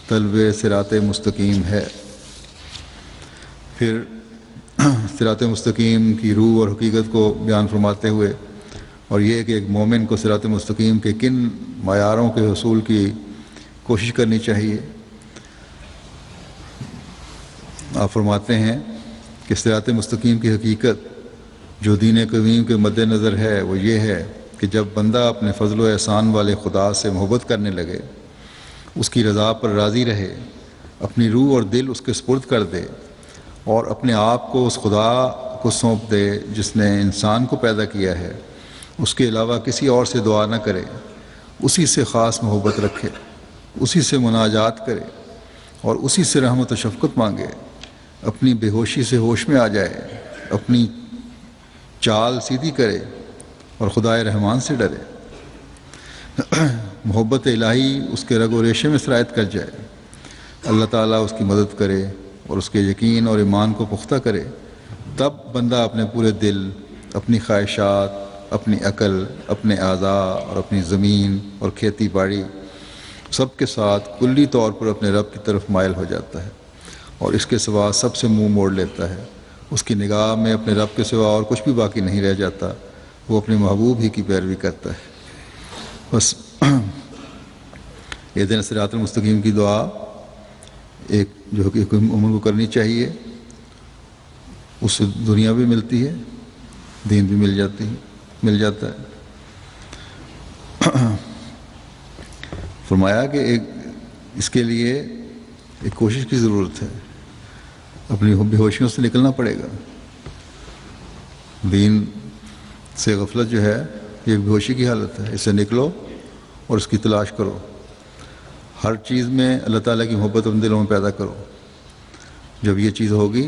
طلب صراط مستقیم ہے. پھر صراط مستقیم کی روح اور حقیقت کو بیان فرماتے ہوئے اور یہ کہ ایک مومن کو صراط مستقیم کے کن معیاروں کے حصول کی کوشش کرنی چاہیے، آپ فرماتے ہیں کہ صراط مستقیم کی حقیقت جو دین قویم کے مد نظر ہے وہ یہ ہے کہ جب بندہ اپنے فضل و احسان والے خدا سے محبت کرنے لگے، اس کی رضا پر راضی رہے، اپنی روح اور دل اس کے سپرد کر دے اور اپنے آپ کو اس خدا کو سونپ دے جس نے انسان کو پیدا کیا ہے، اس کے علاوہ کسی اور سے دعا نہ کرے، اسی سے خاص محبت رکھے، اسی سے مناجات کرے اور اسی سے رحمت و شفقت مانگے، اپنی بے ہوشی سے ہوش میں آ جائے، اپنی چال سیدھی کرے اور خدائے رحمان سے ڈرے، محبت الہی اس کے رگ و ریشے میں سرایت کر جائے، اللہ تعالیٰ اس کی مدد کرے اور اس کے یقین اور ایمان کو پختہ کرے، تب بندہ اپنے پورے دل، اپنی خواہشات، اپنی عقل، اپنے اعضاء اور اپنی زمین اور کھیتی باڑی سب کے ساتھ کلی طور پر اپنے رب کی طرف مائل ہو جاتا ہے اور اس کے سوا سب سے منہ موڑ لیتا ہے۔ اس کی نگاہ میں اپنے رب کے سوا اور کچھ بھی باقی نہیں رہ جاتا، وہ اپنے محبوب ہی کی پیروی کرتا ہے۔ بس اہدنا الصراط المستقیم کی دعا ایک جو کہ عمر کو کرنی چاہیے، اس سے دنیا بھی ملتی ہے، دین بھی مل جاتا ہے۔ فرمایا کہ اس کے لیے ایک کوشش کی ضرورت ہے، اپنی بے ہوشیوں سے نکلنا پڑے گا۔ دین سے غفلت جو ہے یہ ایک بے ہوشی کی حالت ہے، اس سے نکلو اور اس کی تلاش کرو، ہر چیز میں اللہ تعالیٰ کی محبت اپنے دلوں میں پیدا کرو۔ جب یہ چیز ہوگی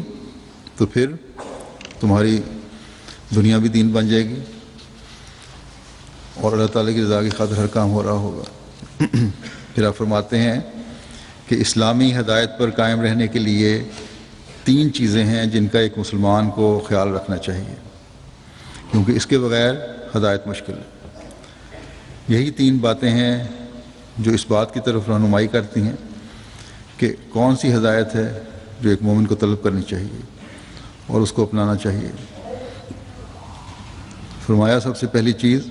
تو پھر تمہاری دنیا بھی دین بن جائے گی اور اللہ تعالیٰ کی رضا کی خاطر ہر کام ہو رہا ہوگا۔ پھر آپ فرماتے ہیں کہ اسلامی ہدایت پر قائم رہنے کے لیے 3 چیزیں ہیں جن کا ایک مسلمان کو خیال رکھنا چاہیے، کیونکہ اس کے بغیر ہدایت مشکل ہے۔ یہی 3 باتیں ہیں جو اس بات کی طرف رہنمائی کرتی ہیں کہ کون سی ہدایت ہے جو ایک مومن کو طلب کرنی چاہیے اور اس کو اپنانا چاہیے۔ فرمایا سب سے پہلی چیز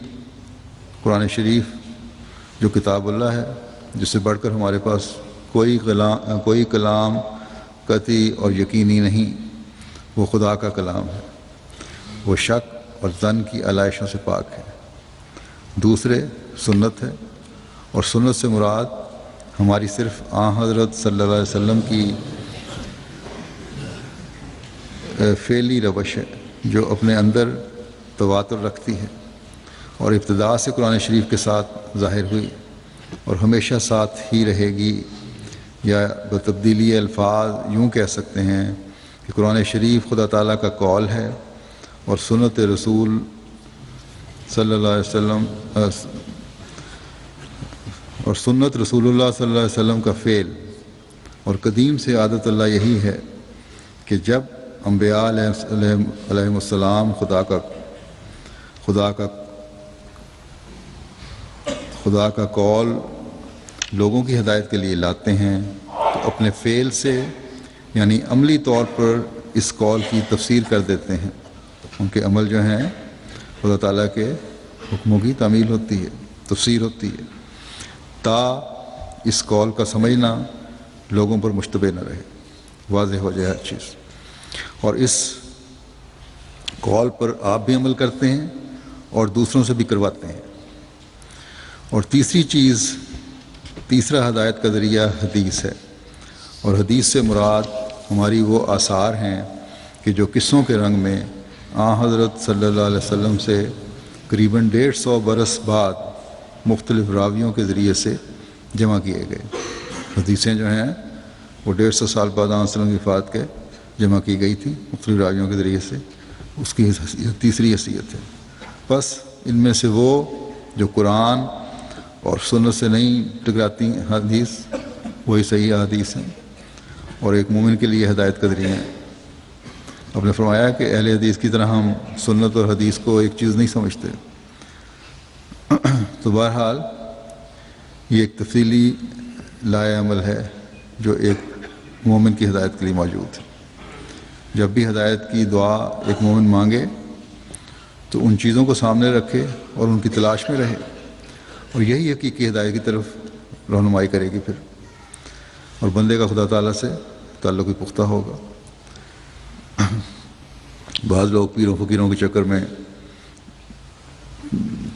قرآن شریف جو کتاب اللہ ہے، جس سے بڑھ کر ہمارے پاس کوئی کلام قطعی اور یقینی نہیں، وہ خدا کا کلام ہے، وہ شک اور ظن کی علائشوں سے پاک ہے۔ دوسرے سنت ہے، اور سنت سے مراد ہماری صرف حضرت صلی اللہ علیہ وسلم کی فعلی روش ہے جو اپنے اندر تواتر رکھتی ہے اور ابتدا سے قرآن شریف کے ساتھ ظاہر ہوئی اور ہمیشہ ساتھ ہی رہے گی، یا بتبدیلی الفاظ یوں کہہ سکتے ہیں کہ قرآن شریف خدا تعالیٰ کا قول ہے اور سنت رسول صلی اللہ علیہ وسلم اور سنت رسول اللہ صلی اللہ علیہ وسلم کا فعل، اور قدیم سے عادت اللہ یہی ہے کہ جب انبیاء علیہ السلام خدا کا قول لوگوں کی ہدایت کے لیے لاتے ہیں تو اپنے فعل سے یعنی عملی طور پر اس قول کی تفسیر کر دیتے ہیں۔ ان کے عمل جو ہیں خدا تعالیٰ کے حکموں کی تعمیل ہوتی ہے، تفسیر ہوتی ہے، تا اس قول کا سمجھنا لوگوں پر مشتبہ نہ رہے، واضح ہو جائے ہر چیز، اور اس قول پر آپ بھی عمل کرتے ہیں اور دوسروں سے بھی کرواتے ہیں۔ اور تیسرا ہدایت کا ذریعہ حدیث ہے، اور حدیث سے مراد ہماری وہ آثار ہیں کہ جو قصوں کے رنگ میں حضرت صلی اللہ علیہ وسلم سے قریباً 150 برس بعد مختلف راویوں کے ذریعے سے جمع کیے گئے۔ حدیثیں جو ہیں وہ 150 سال بعد علیہ وسلم کی وفات کے جمع کی گئی تھی مختلف راویوں کے ذریعے سے، اس کی تیسری حیثیت ہے۔ بس ان میں سے وہ جو قرآن اور سنت سے نہیں ٹکراتی حدیث، وہی صحیح حدیث ہیں اور ایک مومن کے لیے ہدایت کا ذریعہ ہے۔ آپ نے فرمایا کہ اہل حدیث کی طرح ہم سنت اور حدیث کو ایک چیز نہیں سمجھتے۔ تو بہرحال یہ ایک تفصیلی لائے عمل ہے جو ایک مومن کی ہدایت کے لیے موجود ہے۔ جب بھی ہدایت کی دعا ایک مومن مانگے تو ان چیزوں کو سامنے رکھے اور ان کی تلاش میں رہے، اور یہی حقیقی ہدایت کی طرف رہنمائی کرے گی پھر، اور بندے کا خدا تعالیٰ سے تعلق بھی پختہ ہوگا۔ بعض لوگ پیروں فقیروں کے چکر میں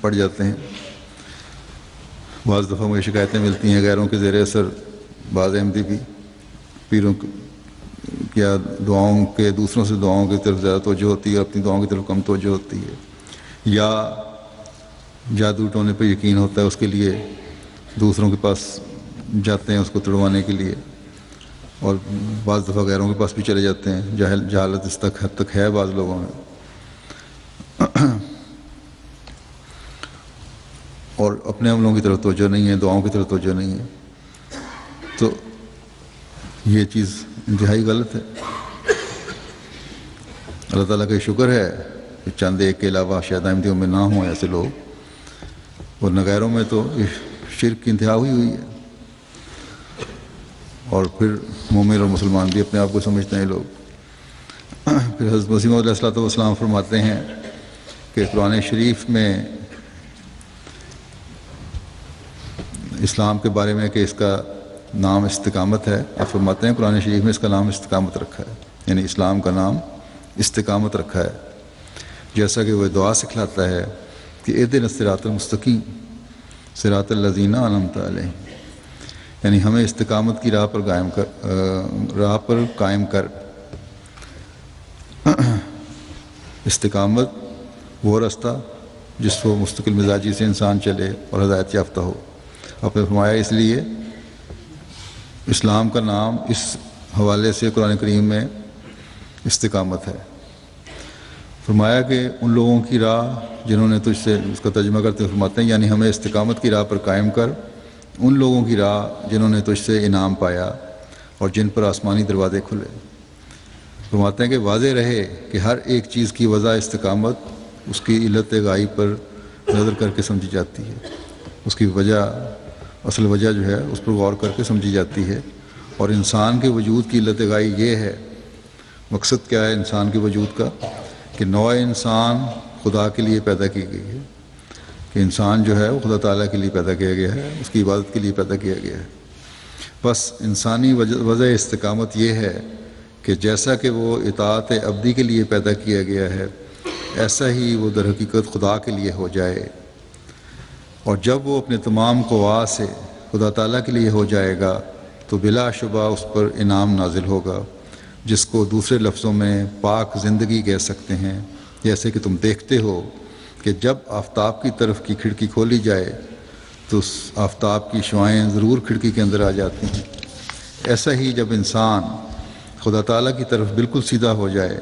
پڑ جاتے ہیں. بعض دفعہ مجھے شکایتیں ملتی ہیں غیروں کے زیر اثر بعض احمدی بھی پیروں کیا دعاؤں کے دوسروں سے دعاؤں کی طرف زیادہ توجہ ہوتی ہے اور اپنی دعاؤں کی طرف کم توجہ ہوتی ہے, یا جادو ٹونے پہ یقین ہوتا ہے اس کے لیے دوسروں کے پاس جاتے ہیں اس کو تڑوانے کے لیے, اور بعض دفعہ غیروں کے پاس بھی چلے جاتے ہیں. جہالت اس تک حد تک ہے بعض لوگوں میں, اور اپنے عملوں کی طرف توجہ نہیں ہے, دعاؤں کی طرف توجہ نہیں ہے. تو یہ چیز انتہائی غلط ہے. اللہ تعالیٰ کا شکر ہے کہ چند ایک کے علاوہ شاید احمدیوں میں نہ ہوں ایسے لوگ, ورنہ غیروں میں تو شرک کی انتہا ہوئی ہے. اور پھر مومن اور مسلمان بھی اپنے آپ کو سمجھتے ہیں لوگ. پھر حضرت مسیح موعود علیہ السلام فرماتے ہیں کہ قرآن شریف میں اسلام کے بارے میں کہ اس کا نام استقامت ہے, آپ فرماتے ہیں قرآن شریف میں اس کا نام استقامت رکھا ہے, یعنی اسلام کا نام استقامت رکھا ہے. جیسا کہ وہ دعا سکھلاتا ہے کہ اہدنا الصراط المستقیم صراط الذین انعمت علیہم, یعنی ہمیں استقامت کی راہ پر قائم کر. استقامت وہ راستہ جس کو مستقل مزاجی سے انسان چلے اور ہدایت یافتہ ہو. آپ نے فرمایا اس لیے اسلام کا نام اس حوالے سے قرآن کریم میں استقامت ہے. فرمایا کہ ان لوگوں کی راہ جنہوں نے تجھ سے, اس کا ترجمہ کرتے ہوئے فرماتے ہیں یعنی ہمیں استقامت کی راہ پر قائم کر ان لوگوں کی راہ جنہوں نے تجھ سے انعام پایا اور جن پر آسمانی دروازے کھلے. فرماتے ہیں کہ واضح رہے کہ ہر ایک چیز کی وضع استقامت اس کی علت غائب پر نظر کر کے سمجھی جاتی ہے, اس کی وجہ اصل وجہ جو ہے اس پر غور کر کے سمجھی جاتی ہے. اور انسان کے وجود کی علت غائب یہ ہے, مقصد کیا ہے انسان کے وجود کا, کہ نوع انسان خدا کے لیے پیدا کی گئی ہے, کہ انسان جو ہے وہ خدا تعالیٰ کے لیے پیدا کیا گیا ہے, اس کی عبادت کے لیے پیدا کیا گیا ہے. بس انسانی وضع استقامت یہ ہے کہ جیسا کہ وہ اطاعت ابدی کے لیے پیدا کیا گیا ہے ایسا ہی وہ در حقیقت خدا کے لیے ہو جائے. اور جب وہ اپنے تمام قوا سے خدا تعالیٰ کے لیے ہو جائے گا تو بلا شبہ اس پر انعام نازل ہوگا, جس کو دوسرے لفظوں میں پاک زندگی کہہ سکتے ہیں. جیسے کہ تم دیکھتے ہو کہ جب آفتاب کی طرف کی کھڑکی کھولی جائے تو اس آفتاب کی شعائیں ضرور کھڑکی کے اندر آ جاتی ہیں. ایسا ہی جب انسان خدا تعالیٰ کی طرف بالکل سیدھا ہو جائے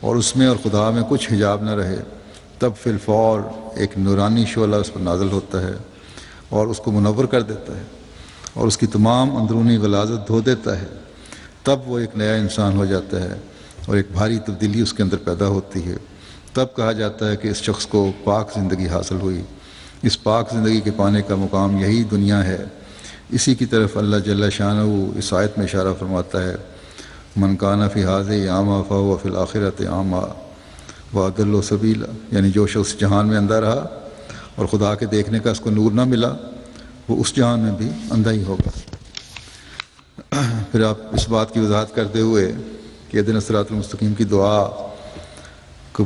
اور اس میں اور خدا میں کچھ حجاب نہ رہے, تب فی الفور ایک نورانی شعلہ اس پر نازل ہوتا ہے اور اس کو منور کر دیتا ہے اور اس کی تمام اندرونی غلاظت دھو دیتا ہے. تب وہ ایک نیا انسان ہو جاتا ہے اور ایک بھاری تبدیلی اس کے اندر پیدا ہوتی ہے. تب کہا جاتا ہے کہ اس شخص کو پاک زندگی حاصل ہوئی. اس پاک زندگی کے پانے کا مقام یہی دنیا ہے. اسی کی طرف اللہ جل شانہ اس آیت میں اشارہ فرماتا ہے, من کان فی ھذہ اعمیٰ فہو فی الآخرۃ اعمیٰ واضل سبیلا, یعنی جو شخص جہان میں اندھا رہا اور خدا کے دیکھنے کا اس کو نور نہ ملا وہ اس جہان میں بھی اندھا ہی ہوگا. پھر آپ اس بات کی وضاحت کرتے ہوئے کہ اہدنا الصراط المستقیم کی دعا کی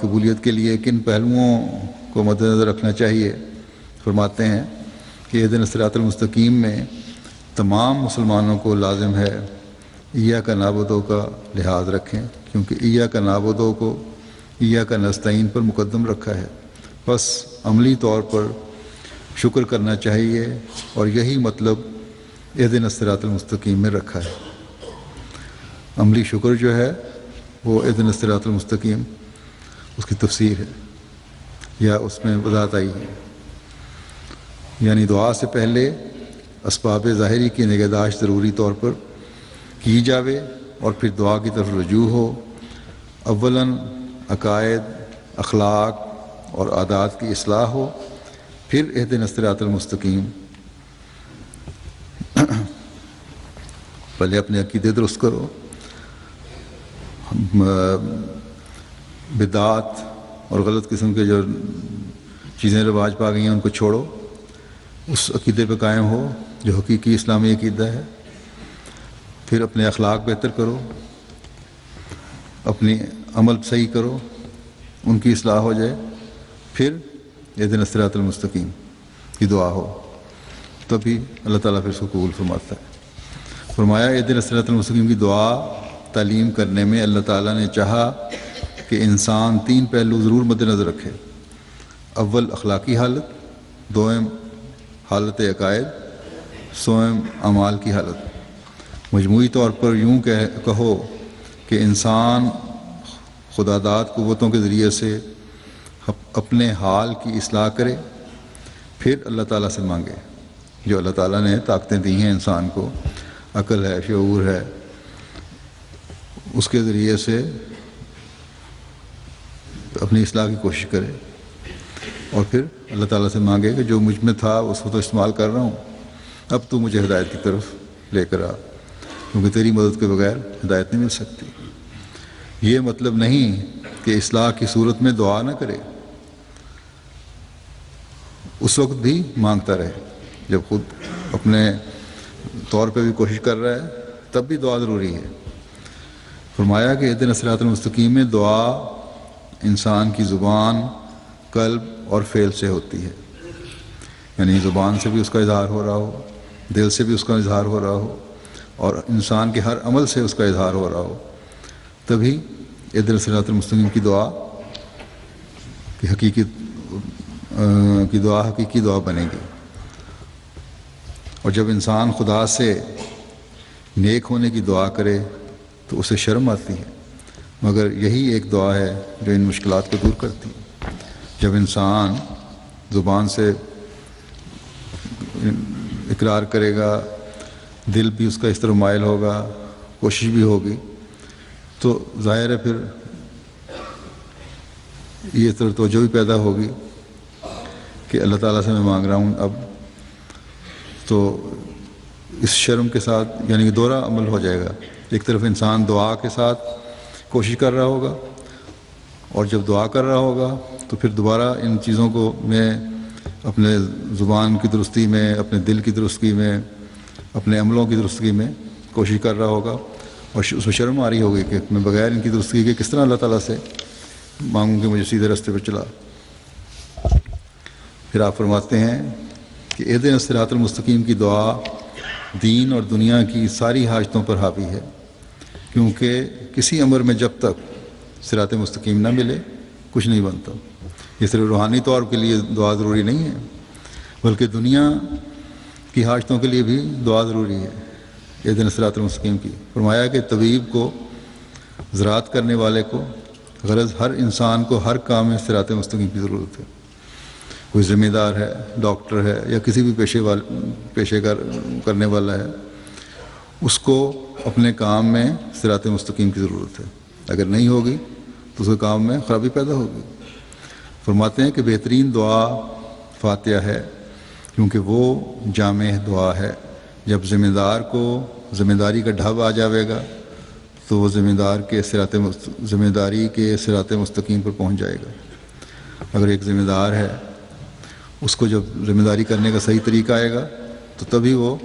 قبولیت کے لیے کن پہلوؤں کو مد نظر رکھنا چاہیے, فرماتے ہیں کہ اہدنا الصراط المستقیم میں تمام مسلمانوں کو لازم ہے ایاک نعبدو کا لحاظ رکھیں, کیونکہ ایاک نعبدو کو ایاک نستعین پر مقدم رکھا ہے. بس عملی طور پر شکر کرنا چاہیے اور یہی مطلب اہدنا الصراط المستقیم میں رکھا ہے. عملی شکر جو ہے وہ اہدنا الصراط المستقیم اس کی تفسیر ہے یا اس میں وضاحت آئی ہے. یعنی دعا سے پہلے اسباب ظاہری کی نگہداشت ضروری طور پر کی جاوے اور پھر دعا کی طرف رجوع ہو. اولاً عقائد, اخلاق اور عادات کی اصلاح ہو, پھر اہدنا الصراط المستقیم. پہلے اپنے عقیدے درست کرو, بدعات اور غلط قسم کے جو چیزیں رواج پا گئی ہیں ان کو چھوڑو, اس عقیدے پہ قائم ہو جو حقیقی اسلامی عقیدہ ہے. پھر اپنے اخلاق بہتر کرو, اپنی عمل صحیح کرو، ان کی اصلاح ہو جائے، پھر اہدنا الصراط المستقیم کی دعا ہو، تبھی اللہ تعالیٰ پھر اس کو قبول فرماتا ہے۔ فرمایا اہدنا الصراط المستقیم کی دعا تعلیم کرنے میں اللہ تعالیٰ نے چاہا کہ انسان 3 پہلو ضرور مد نظر رکھے: اول اخلاقی حالت، دوم حالت عقائد، سوم اعمال کی حالت۔ مجموعی طور پر یوں کہو کہ انسان خدا داد قوتوں کے ذریعے سے اپنے حال کی اصلاح کرے، پھر اللہ تعالیٰ سے مانگے۔ جو اللہ تعالیٰ نے طاقتیں دی ہیں انسان کو، عقل ہے، شعور ہے، اس کے ذریعے سے اپنی اصلاح کی کوشش کرے، اور پھر اللہ تعالیٰ سے مانگے کہ جو مجھ میں تھا اس کو تو استعمال کر رہا ہوں، اب تو مجھے ہدایت کی طرف لے کر آ، کیونکہ تیری مدد کے بغیر ہدایت نہیں مل سکتی۔ یہ مطلب نہیں کہ اصلاح کی صورت میں دعا نہ کرے، اس وقت بھی مانگتا رہے، جب خود اپنے طور پہ بھی کوشش کر رہا ہے تب بھی دعا ضروری ہے۔ فرمایا کہ اہدنا الصراط المستقیم میں دعا انسان کی زبان، قلب اور فعل سے ہوتی ہے، یعنی زبان سے بھی اس کا اظہار ہو رہا ہو، دل سے بھی اس کا اظہار ہو رہا ہو، اور انسان کے ہر عمل سے اس کا اظہار ہو رہا ہو، تبھی اہدنا الصراط المستقیم کی دعا کی حقیقی دعا بنے گی۔ اور جب انسان خدا سے نیک ہونے کی دعا کرے تو اسے شرم آتی ہے، مگر یہی ایک دعا ہے جو ان مشکلات کو دور کرتی ہے۔ جب انسان زبان سے اقرار کرے گا، دل بھی اس کا اس طرح مائل ہوگا، کوشش بھی ہوگی، تو ظاہر ہے پھر یہ طرح توجہ بھی پیدا ہوگی کہ اللہ تعالیٰ سے میں مانگ رہا ہوں اب، تو اس شرم کے ساتھ یعنی کہ دوہرا عمل ہو جائے گا۔ ایک طرف انسان دعا کے ساتھ کوشش کر رہا ہوگا، اور جب دعا کر رہا ہوگا تو پھر دوبارہ ان چیزوں کو میں اپنے زبان کی درستی میں، اپنے دل کی درستگی میں، اپنے عملوں کی درستگی میں کوشش کر رہا ہوگا، اور اس میں شرم آ رہی ہوگی کہ میں بغیر ان کی درستگی کے کس طرح اللہ تعالیٰ سے مانگوں کہ مجھے سیدھے راستے پر چلا۔ پھر آپ فرماتے ہیں کہ اہدنا الصراط المستقیم کی دعا دین اور دنیا کی ساری حاجتوں پر حاوی ہے، کیونکہ کسی امر میں جب تک صراط مستقیم نہ ملے کچھ نہیں بنتا۔ یہ صرف روحانی طور کے لیے دعا ضروری نہیں ہے، بلکہ دنیا کی حاجتوں کے لیے بھی دعا ضروری ہے اہدنا الصراط المستقیم کی۔ فرمایا کہ طبیب کو، زراعت کرنے والے کو، غرض ہر انسان کو ہر کام میں صراط مستقیم کی ضرورت ہے۔ کوئی ذمہ دار ہے، ڈاکٹر ہے، یا کسی بھی پیشے کرنے والا ہے، اس کو اپنے کام میں صراط مستقیم کی ضرورت ہے۔ اگر نہیں ہوگی تو اس کے کام میں خرابی پیدا ہوگی۔ فرماتے ہیں کہ بہترین دعا فاتحہ ہے، کیونکہ وہ جامع دعا ہے۔ جب ذمہ دار کو ذمہ داری کا ڈھب آ جاوے گا تو وہ ذمہ داری کے صراط مستقیم پر پہنچ جائے گا۔ اگر ایک ذمہ دار ہے، اس کو جب ذمہ داری کرنے کا صحیح طریقہ آئے گا تو تبھی وہ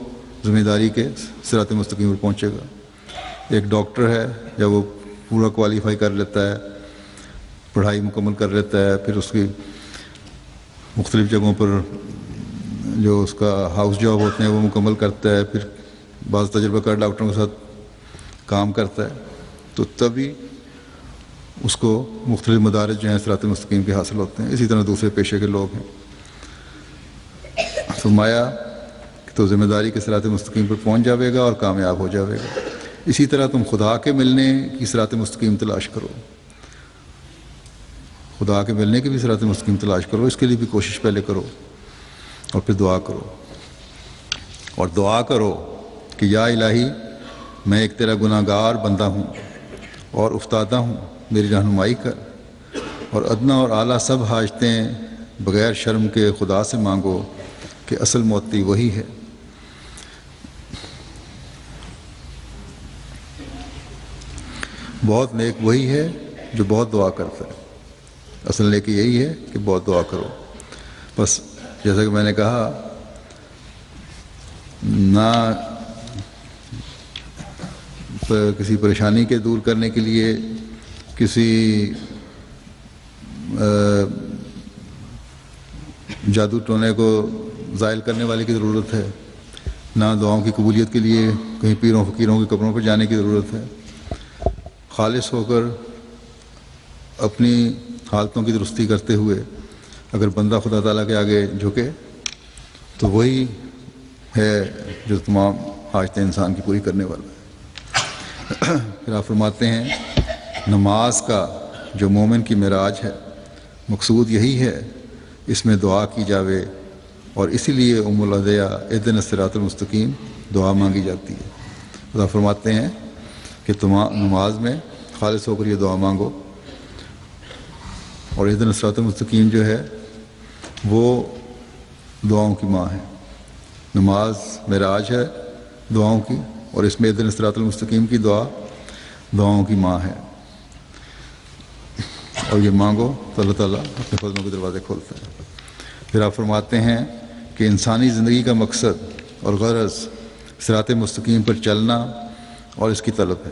ذمہ داری کے صراط مستقیم پر پہنچے گا۔ ایک ڈاکٹر ہے، جب وہ پورا کوالیفائی کر لیتا ہے، پڑھائی مکمل کر لیتا ہے، پھر اس کی مختلف جگہوں پر جو اس کا ہاؤس جاب ہوتے ہیں وہ مکمل کرتا ہے، پھر بعض تجربہ کار ڈاکٹروں کے ساتھ کام کرتا ہے، تو تبھی اس کو مختلف مدارج جو ہیں صراط مستقیم کے حاصل ہوتے ہیں۔ اسی طرح دوسرے پیشے کے لوگ ہیں۔ فرمایا کہ تو ذمہ داری کے صراط مستقیم پر پہنچ جاوے گا اور کامیاب ہو جاوے گا۔ اسی طرح تم خدا کے ملنے کی صراط مستقیم تلاش کرو، خدا کے ملنے کی بھی صراط مستقیم تلاش کرو، اس کے لیے بھی کوشش پہلے کرو، اور پھر دعا کرو، اور دعا کرو کہ یا الہی میں ایک تیرا گناہ گار بندہ ہوں اور افتادہ ہوں، میری رہنمائی کر، اور ادنا اور اعلیٰ سب حاجتیں بغیر شرم کے خدا سے مانگو کہ اصل معطی وہی ہے۔ بہت نیک وہی ہے جو بہت دعا کرتا ہے۔ اصل نیک یہی ہے کہ بہت دعا کرو۔ بس جیسا کہ میں نے کہا، نہ کسی پریشانی کے دور کرنے کے لیے کسی جادو ٹونے کو زائل کرنے والے کی ضرورت ہے، نہ دعاؤں کی قبولیت کے لیے کہیں پیروں فقیروں کے قبروں پر جانے کی ضرورت ہے۔ خالص ہو کر اپنی حالتوں کی درستی کرتے ہوئے اگر بندہ خدا تعالیٰ کے آگے جھکے تو وہی ہے جو تمام حاجتیں انسان کی پوری کرنے والا ہے۔ پھر آپ فرماتے ہیں نماز کا جو مومن کی معراج ہے مقصود یہی ہے، اس میں دعا کی جاوے، اور اسی لیے الادعیاء اہدنا الصراط المستقیم دعا مانگی جاتی ہے۔ خدا فرماتے ہیں کہ نماز میں خالص ہو کر یہ دعا مانگو، اور اہدنا الصراط المستقیم جو ہے وہ دعاؤں کی ماں ہے۔ نماز معراج ہے دعاؤں کی، اور اس میں اہدنا الصراط المستقیم کی دعا دعاؤں کی ماں ہے، اور یہ مانگو تو اللہ تعالیٰ اپنے فضلوں کے دروازے کھولتا ہے۔ پھر آپ فرماتے ہیں کہ انسانی زندگی کا مقصد اور غرض صراط مستقیم پر چلنا اور اس کی طلب ہے۔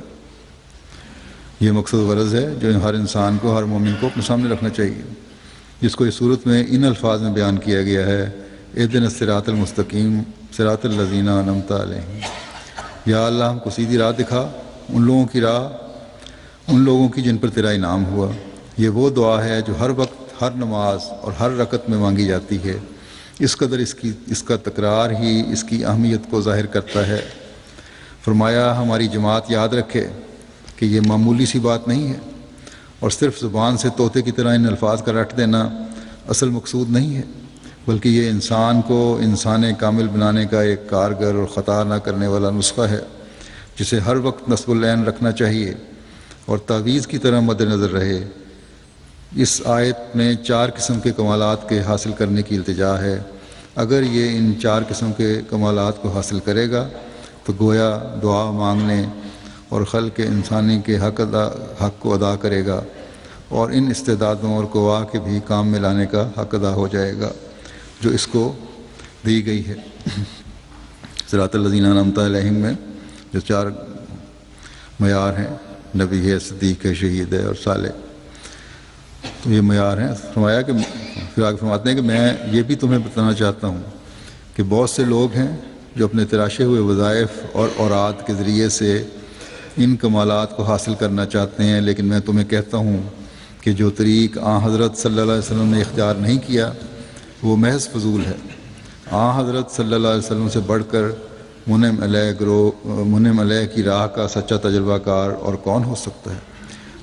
یہ مقصد غرض ہے جو ہر انسان کو، ہر مومن کو اپنے سامنے رکھنا چاہیے، جس کو اس صورت میں ان الفاظ میں بیان کیا گیا ہے، اہدنا الصراط المستقیم صراط الذین انعمت علیہم۔ یا اللہ ہم کو سیدھی راہ دکھا، ان لوگوں کی راہ، ان لوگوں کی جن پر تیرا انعام ہوا۔ یہ وہ دعا ہے جو ہر وقت، ہر نماز اور ہر رکعت میں مانگی جاتی ہے۔ اس قدر اس کا تکرار ہی اس کی اہمیت کو ظاہر کرتا ہے۔ فرمایا ہماری جماعت یاد رکھے کہ یہ معمولی سی بات نہیں ہے، اور صرف زبان سے طوطے کی طرح ان الفاظ کا رٹ دینا اصل مقصود نہیں ہے، بلکہ یہ انسان کو انسان کامل بنانے کا ایک کارگر اور خطا نہ کرنے والا نسخہ ہے، جسے ہر وقت نصب العین رکھنا چاہیے اور تعویذ کی طرح مد نظر رہے۔ اس آیت میں 4 قسم کے کمالات کے حاصل کرنے کی التجا ہے۔ اگر یہ ان 4 قسم کے کمالات کو حاصل کرے گا تو گویا دعا مانگنے اور خلق انسانی کے حق کو ادا کرے گا، اور ان استعدادوں اور قوا کے بھی کام میں لانے کا حق ادا ہو جائے گا جو اس کو دی گئی ہے۔ صراط الذین انعمت علیہم میں جو 4 معیار ہیں، نبی ہے، صدیق ہے، شہید ہے اور صالح، تو یہ معیار ہیں۔ فرمایا کہ پھر آگے فرماتے ہیں کہ میں یہ بھی تمہیں بتانا چاہتا ہوں کہ بہت سے لوگ ہیں جو اپنے تراشے ہوئے وظائف اور اوراد کے ذریعے سے ان کمالات کو حاصل کرنا چاہتے ہیں، لیکن میں تمہیں کہتا ہوں کہ جو طریق حضرت صلی اللہ علیہ وسلم نے اختیار نہیں کیا وہ محض فضول ہے۔ حضرت صلی اللہ علیہ وسلم سے بڑھ کر منعم علیہ کی راہ کا سچا تجربہ کار اور کون ہو سکتا ہے،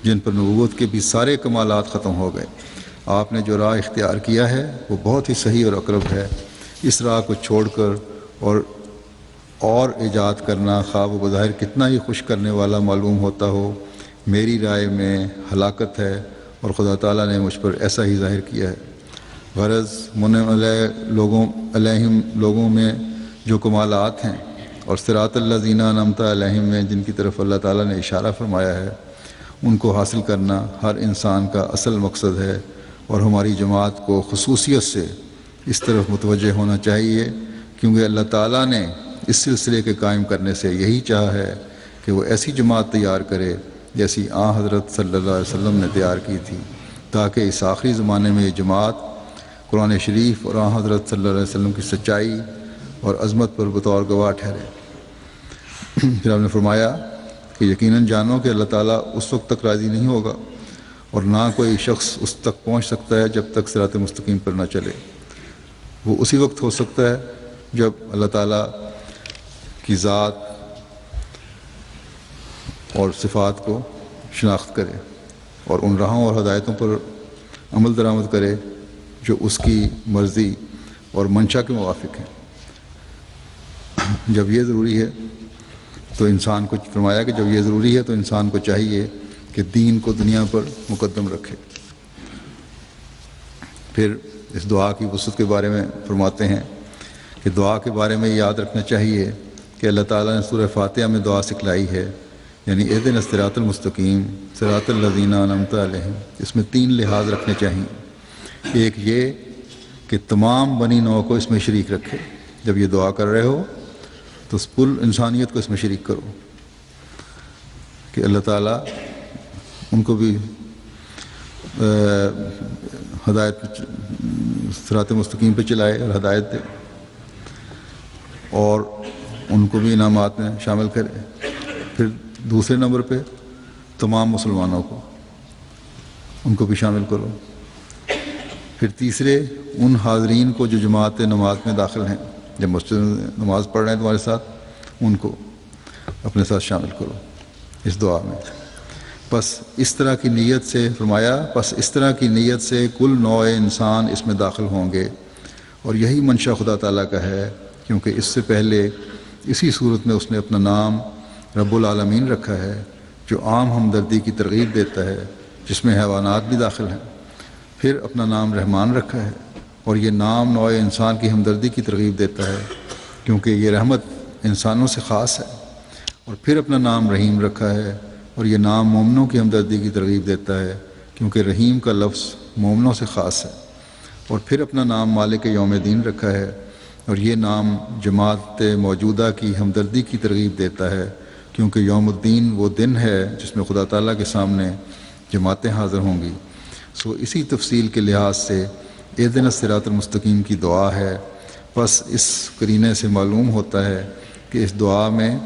جن پر نبوت کے بھی سارے کمالات ختم ہو گئے۔ آپ نے جو راہ اختیار کیا ہے وہ بہت ہی صحیح اور اقرب ہے۔ اس راہ کو چھوڑ کر اور ایجاد کرنا خواہ و بظاہر کتنا ہی خوش کرنے والا معلوم ہوتا ہو، میری رائے میں ہلاکت ہے، اور خدا تعالیٰ نے مجھ پر ایسا ہی ظاہر کیا ہے۔ غرض منعم علیہم لوگوں میں جو کمالات ہیں، اور صراط الذین انعمت علیہم میں جن کی طرف اللہ تعالیٰ نے اشارہ فرمایا ہے، ان کو حاصل کرنا ہر انسان کا اصل مقصد ہے، اور ہماری جماعت کو خصوصیت سے اس طرف متوجہ ہونا چاہیے، کیونکہ اللہ تعالیٰ نے اس سلسلے کے قائم کرنے سے یہی چاہا ہے کہ وہ ایسی جماعت تیار کرے جیسی حضرت صلی اللہ علیہ وسلم نے تیار کی تھی، تاکہ اس آخری زمانے میں یہ جماعت قرآن شریف اور حضرت صلی اللہ علیہ وسلم کی سچائی اور عظمت پر بطور گواہ ٹھہرے۔ پھر آپ نے فرمایا کہ یقیناً جانو کہ اللہ تعالیٰ اس وقت تک راضی نہیں ہوگا، اور نہ کوئی شخص اس تک پہنچ سکتا ہے جب تک صراط مستقیم پر نہ چلے۔ وہ اسی وقت ہو سکتا ہے جب اللہ تعالیٰ کی ذات اور صفات کو شناخت کرے اور ان راہوں اور ہدایتوں پر عمل درآمد کرے جو اس کی مرضی اور منشا کے موافق ہیں۔ جب یہ ضروری ہے تو انسان کو فرمایا کہ جب یہ ضروری ہے تو انسان کو چاہیے کہ دین کو دنیا پر مقدم رکھے۔ پھر اس دعا کی وسعت کے بارے میں فرماتے ہیں کہ دعا کے بارے میں یاد رکھنا چاہیے کہ اللہ تعالیٰ نے سورہ فاتحہ میں دعا سکھلائی ہے، یعنی اہدنا الصراط المستقیم صراط الذین انعمت علیہم۔ اس میں 3 لحاظ رکھنے چاہیے۔ ایک یہ کہ تمام بنی نوع کو اس میں شریک رکھے، جب یہ دعا کر رہے ہو تو کل انسانیت کو اس میں شریک کرو کہ اللہ تعالیٰ ان کو بھی ہدایت صراط مستقیم پہ چلائے اور ہدایت دے، اور ان کو بھی انعامات میں شامل کرے۔ پھر دوسرے نمبر پہ تمام مسلمانوں کو، ان کو بھی شامل کرو۔ پھر تیسرے ان حاضرین کو جو جماعت نماز میں داخل ہیں، جب مسجد میں نماز پڑھ رہے ہیں تمہارے ساتھ، ان کو اپنے ساتھ شامل کرو اس دعا میں۔ بس اس طرح کی نیت سے فرمایا، بس اس طرح کی نیت سے کل نوع انسان اس میں داخل ہوں گے، اور یہی منشا خدا تعالیٰ کا ہے، کیونکہ اس سے پہلے اسی صورت میں اس نے اپنا نام رب العالمین رکھا ہے، جو عام ہمدردی کی ترغیب دیتا ہے، جس میں حیوانات بھی داخل ہیں۔ پھر اپنا نام رحمان رکھا ہے، اور یہ نام نوع انسان کی ہمدردی کی ترغیب دیتا ہے، کیونکہ یہ رحمت انسانوں سے خاص ہے۔ اور پھر اپنا نام رحیم رکھا ہے، اور یہ نام مومنوں کی ہمدردی کی ترغیب دیتا ہے، کیونکہ رحیم کا لفظ مومنوں سے خاص ہے۔ اور پھر اپنا نام مالک یوم دین رکھا ہے، اور یہ نام جماعت موجودہ کی ہمدردی کی ترغیب دیتا ہے، کیونکہ یوم الدین وہ دن ہے جس میں خدا تعالیٰ کے سامنے جماعتیں حاضر ہوں گی۔ سو اسی تفصیل کے لحاظ سے اہدنا الصراط المستقیم کی دعا ہے۔ بس اس قرینے سے معلوم ہوتا ہے کہ اس دعا میں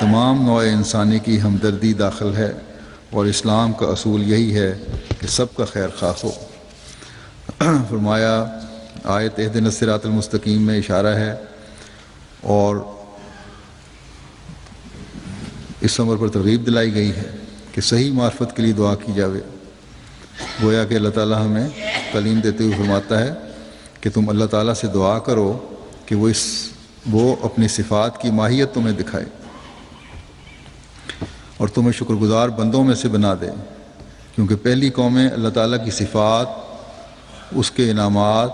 تمام نوع انسانی کی ہمدردی داخل ہے، اور اسلام کا اصول یہی ہے کہ سب کا خیر خواہ ہو۔ فرمایا آیت اہدنا الصراط المستقیم میں اشارہ ہے، اور اس امر پر ترغیب دلائی گئی ہے کہ صحیح معرفت کے لیے دعا کی جاوے۔ گویا کہ اللہ تعالیٰ ہمیں تعلیم دیتے ہوئے فرماتا ہے کہ تم اللہ تعالیٰ سے دعا کرو کہ وہ اپنی صفات کی ماہیت تمہیں دکھائے اور تمہیں شکر گزار بندوں میں سے بنا دے، کیونکہ پہلی قومیں اللہ تعالیٰ کی صفات، اس کے انعامات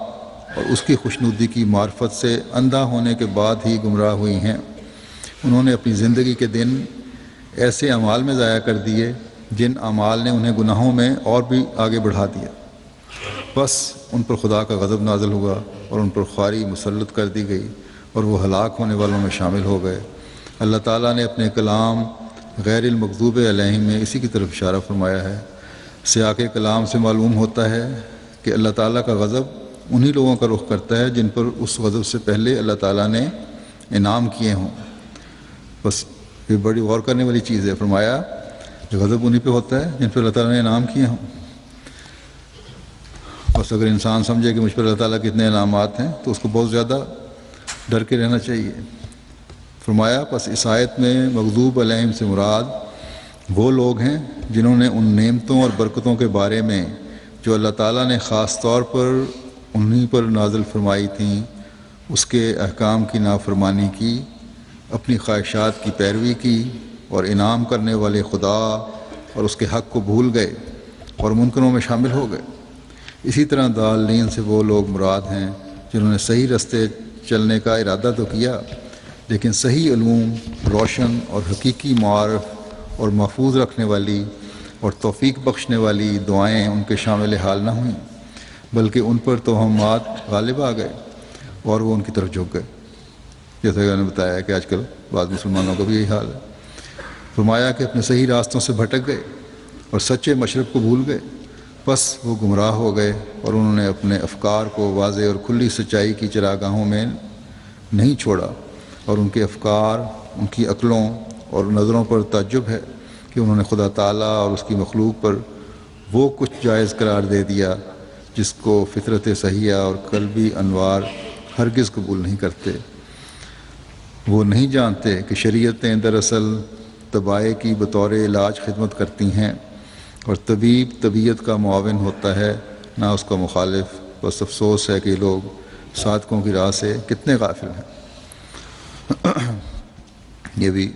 اور اس کی خوشنودی کی معرفت سے اندھا ہونے کے بعد ہی گمراہ ہوئی ہیں۔ انہوں نے اپنی زندگی کے دن ایسے اعمال میں ضائع کر دیے جن اعمال نے انہیں گناہوں میں اور بھی آگے بڑھا دیا۔ بس ان پر خدا کا غضب نازل ہوا اور ان پر خواری مسلط کر دی گئی، اور وہ ہلاک ہونے والوں میں شامل ہو گئے۔ اللہ تعالیٰ نے اپنے کلام غیر المغضوب علیہم میں اسی کی طرف اشارہ فرمایا ہے۔ سیاق کلام سے معلوم ہوتا ہے کہ اللہ تعالیٰ کا غضب انہی لوگوں کا رخ کرتا ہے جن پر اس غضب سے پہلے اللہ تعالیٰ نے انعام کیے ہوں۔ بس یہ بڑی غور کرنے والی چیز ہے۔ فرمایا کہ غضب انہی پہ ہوتا ہے جن پر اللہ تعالیٰ نے انعام کیے ہوں۔ بس اگر انسان سمجھے کہ مجھ پر اللہ تعالیٰ کے اتنے انعامات ہیں تو اس کو بہت زیادہ ڈر کے رہنا چاہیے۔ فرمایا پس اس آیت میں مغضوب علیہم سے مراد وہ لوگ ہیں جنہوں نے ان نعمتوں اور برکتوں کے بارے میں جو اللہ تعالیٰ نے خاص طور پر انہی پر نازل فرمائی تھیں، اس کے احکام کی نافرمانی کی، اپنی خواہشات کی پیروی کی، اور انعام کرنے والے خدا اور اس کے حق کو بھول گئے اور منکروں میں شامل ہو گئے۔ اسی طرح ضالین سے وہ لوگ مراد ہیں جنہوں نے صحیح رستے چلنے کا ارادہ تو کیا، لیکن صحیح علوم، روشن اور حقیقی معارف اور محفوظ رکھنے والی اور توفیق بخشنے والی دعائیں ان کے شامل حال نہ ہوئیں، بلکہ ان پر توہمات غالب آ گئے اور وہ ان کی طرف جھک گئے، جیسا کہ میں نے بتایا کہ آج کل بعض مسلمانوں کا بھی یہی حال ہے۔ فرمایا کہ اپنے صحیح راستوں سے بھٹک گئے اور سچے مشرب کو بھول گئے، بس وہ گمراہ ہو گئے اور انہوں نے اپنے افکار کو واضح اور کھلی سچائی کی چراگاہوں میں نہیں چھوڑا، اور ان کے افکار، ان کی عقلوں اور نظروں پر تعجب ہے کہ انہوں نے خدا تعالیٰ اور اس کی مخلوق پر وہ کچھ جائز قرار دے دیا جس کو فطرت صحیحہ اور قلبی انوار ہرگز قبول نہیں کرتے۔ وہ نہیں جانتے کہ شریعتیں دراصل طبائع کی بطور علاج خدمت کرتی ہیں، اور طبیب طبیعت کا معاون ہوتا ہے، نہ اس کا مخالف۔ بس افسوس ہے کہ لوگ صادقوں کی راہ سے کتنے غافل ہیں۔ یہ بھی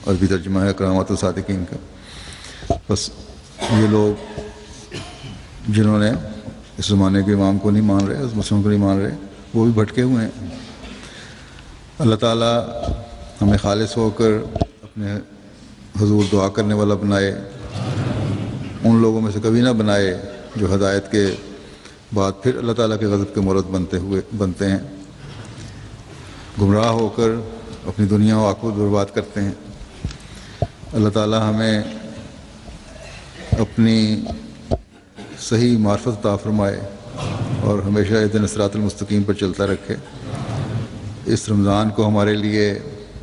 عربی ترجمہ ہے کرامات الصادقین کا۔ بس یہ لوگ جنہوں نے اس زمانے کے امام کو نہیں مان رہے، اس مسلم کو نہیں مان رہے، وہ بھی بھٹکے ہوئے ہیں۔ اللہ تعالیٰ ہمیں خالص ہو کر اپنے حضور دعا کرنے والا بنائے، ان لوگوں میں سے کبھی نہ بنائے جو ہدایت کے بعد پھر اللہ تعالیٰ کے غضب کے مورد بنتے ہیں، گمراہ ہو کر اپنی دنیا و آخرت برباد کرتے ہیں۔ اللہ تعالیٰ ہمیں اپنی صحیح معرفت عطا فرمائے اور ہمیشہ اہدنا الصراط المستقیم پر چلتا رکھے۔ اس رمضان کو ہمارے لیے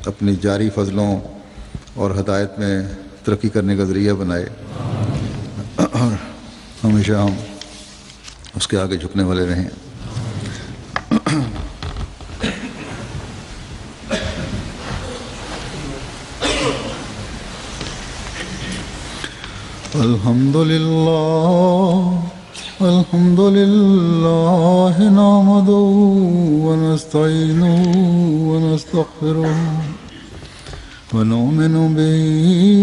اپنی جاری فضلوں اور ہدایت میں ترقی کرنے کا ذریعہ بنائے، اور ہمیشہ ہم اس کے آگے جھکنے والے رہیں۔ الحمد لله نحمده ونستعينه ونستغفره ونؤمن به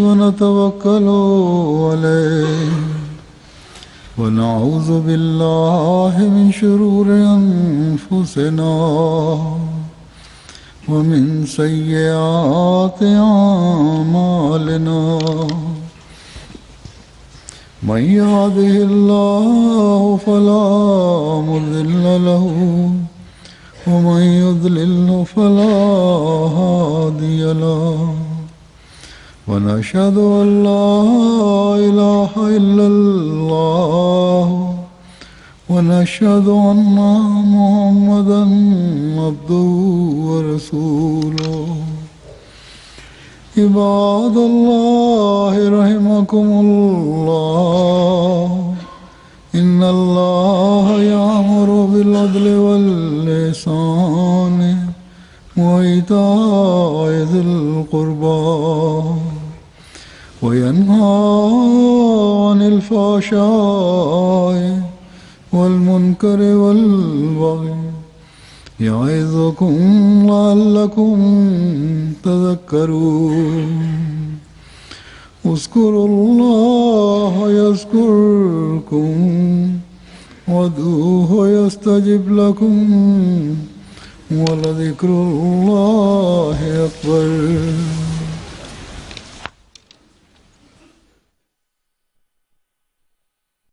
ونتوكل عليه ونعوذ بالله من شرور أنفسنا ومن سيئات أعمالنا، من يهده الله فلا مضل له ومن يضلل فلا هادي له، ونشهد أن لا إله إلا الله ونشهد أن محمدا عبده ورسوله۔ عباد الله رحمكم الله، إن الله يأمر بالعدل والإحسان وإيتاء ذي القربى وينهى عن الفحشاء والمنكر والبغي يعظكم لعلكم تذكرون۔ اذكروا الله يذكركم وادعوه يستجب لكم ولذكر الله أكبر۔